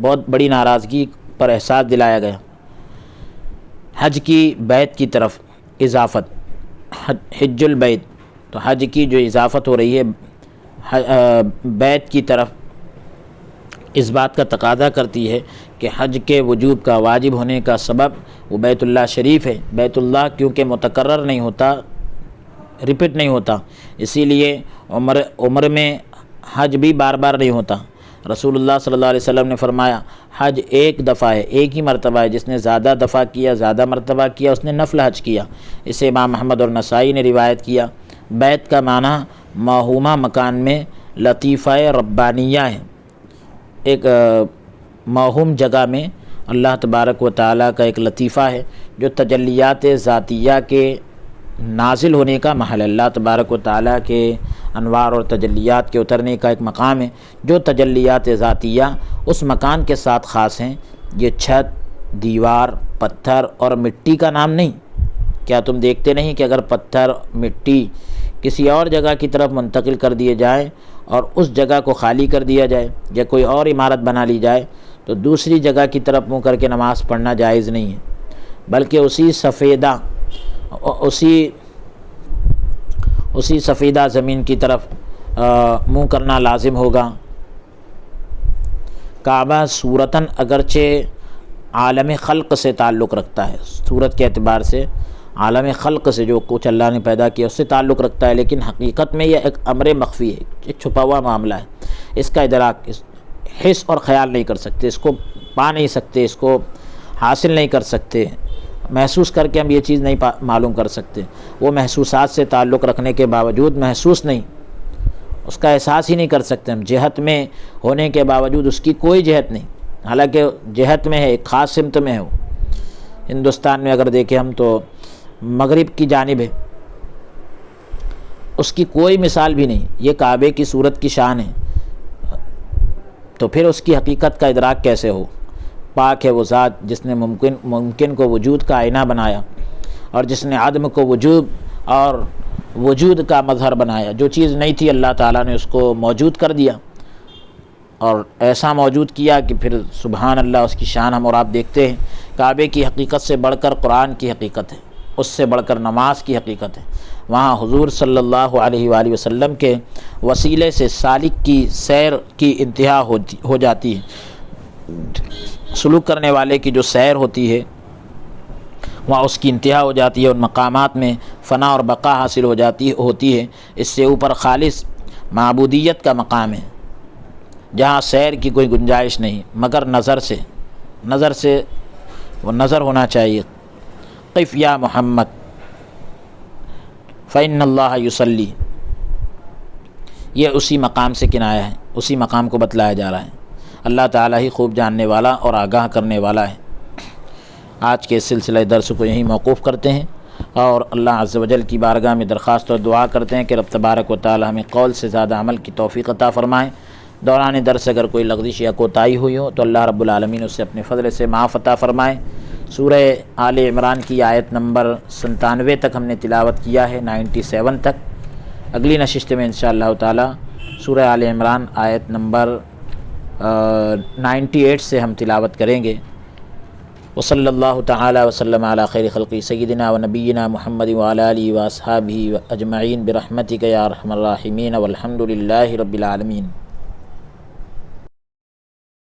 بہت بڑی ناراضگی پر احساس دلایا گیا۔ حج کی بیت کی طرف اضافت، حج البیت، تو حج کی جو اضافت ہو رہی ہے بیت کی طرف، اس بات کا تقاضا کرتی ہے کہ حج کے وجوب کا، واجب ہونے کا سبب وہ بیت اللہ شریف ہے۔ بیت اللہ کیونکہ متکرر نہیں ہوتا، ریپیٹ نہیں ہوتا، اسی لیے عمر میں حج بھی بار بار نہیں ہوتا۔ رسول اللہ صلی اللہ علیہ وسلم نے فرمایا حج ایک دفعہ ہے، ایک ہی مرتبہ ہے، جس نے زیادہ دفعہ کیا، زیادہ مرتبہ کیا، اس نے نفل حج کیا۔ اسے امام احمد اور نسائی نے روایت کیا۔ بیت کا معنی موہومہ مکان میں لطیفہ ربانیہ ہے، ایک موہوم جگہ میں اللہ تبارک و تعالیٰ کا ایک لطیفہ ہے جو تجلیات ذاتیہ کے نازل ہونے کا محل ہے۔ اللہ تبارک و تعالیٰ کے انوار اور تجلیات کے اترنے کا ایک مقام ہے، جو تجلیات ذاتیہ اس مکان کے ساتھ خاص ہیں۔ یہ چھت، دیوار، پتھر اور مٹی کا نام نہیں۔ کیا تم دیکھتے نہیں کہ اگر پتھر، مٹی کسی اور جگہ کی طرف منتقل کر دیے جائیں اور اس جگہ کو خالی کر دیا جائے یا کوئی اور عمارت بنا لی جائے تو دوسری جگہ کی طرف منہ کر کے نماز پڑھنا جائز نہیں ہے، بلکہ اسی سفیدہ زمین کی طرف منہ کرنا لازم ہوگا۔ کعبہ صورتاً اگرچہ عالم خلق سے تعلق رکھتا ہے، صورت کے اعتبار سے عالم خلق سے جو کچھ اللہ نے پیدا کیا اس سے تعلق رکھتا ہے، لیکن حقیقت میں یہ ایک امر مخفی ہے، ایک چھپا ہوا معاملہ ہے۔ اس کا ادراک حس اور خیال نہیں کر سکتے، اس کو پا نہیں سکتے، اس کو حاصل نہیں کر سکتے، محسوس کر کے ہم یہ چیز نہیں معلوم کر سکتے۔ وہ محسوسات سے تعلق رکھنے کے باوجود محسوس نہیں، اس کا احساس ہی نہیں کر سکتے ہم، جہت میں ہونے کے باوجود اس کی کوئی جہت نہیں، حالانکہ جہت میں ہے، ایک خاص سمت میں ہے۔ وہ ہندوستان میں اگر دیکھیں ہم تو مغرب کی جانب ہے، اس کی کوئی مثال بھی نہیں، یہ کعبے کی صورت کی شان ہے، تو پھر اس کی حقیقت کا ادراک کیسے ہو؟ پاک ہے وہ ذات جس نے ممکن کو وجود کا آئینہ بنایا، اور جس نے عدم کو وجود اور وجود کا مظہر بنایا۔ جو چیز نہیں تھی اللہ تعالیٰ نے اس کو موجود کر دیا، اور ایسا موجود کیا کہ پھر سبحان اللہ اس کی شان ہم اور آپ دیکھتے ہیں۔ کعبے کی حقیقت سے بڑھ کر قرآن کی حقیقت ہے، اس سے بڑھ کر نماز کی حقیقت ہے۔ وہاں حضور صلی اللہ علیہ وآلہ وسلم کے وسیلے سے سالک کی سیر کی انتہا ہو جاتی ہے، سلوک کرنے والے کی جو سیر ہوتی ہے وہاں اس کی انتہا ہو جاتی ہے، ان مقامات میں فنا اور بقا حاصل ہوتی ہے۔ اس سے اوپر خالص معبودیت کا مقام ہے جہاں سیر کی کوئی گنجائش نہیں، مگر نظر سے وہ نظر ہونا چاہیے۔ قف یا محمد فإن اللہ یصلی، یہ اسی مقام سے کنایہ ہے، اسی مقام کو بتلایا جا رہا ہے۔ اللہ تعالیٰ ہی خوب جاننے والا اور آگاہ کرنے والا ہے۔ آج کے سلسلہ درس کو یہیں موقوف کرتے ہیں اور اللہ عز و جل کی بارگاہ میں درخواست اور دعا کرتے ہیں کہ رب تبارک و تعالی ہمیں قول سے زیادہ عمل کی توفیق عطا فرمائیں۔ دوران درس اگر کوئی لغزش یا کوتاہی ہوئی ہو تو اللہ رب العالمین اسے اپنے فضل سے معاف عطا فرمائیں۔ سورہ آل عمران کی آیت نمبر 97 تک ہم نے تلاوت کیا ہے، 97 تک۔ اگلی نشست میں انشاءاللہ تعالی سورہ آل عمران آیت نمبر 98 سے ہم تلاوت کریں گے۔ وصلی اللہ تعالی وسلم علی خیر خلقی سیدنا و نبینا محمد وعلی آلہ واصحابہ اجمعین برحمتک یا ارحم الراحمین والحمد للہ رب العالمین۔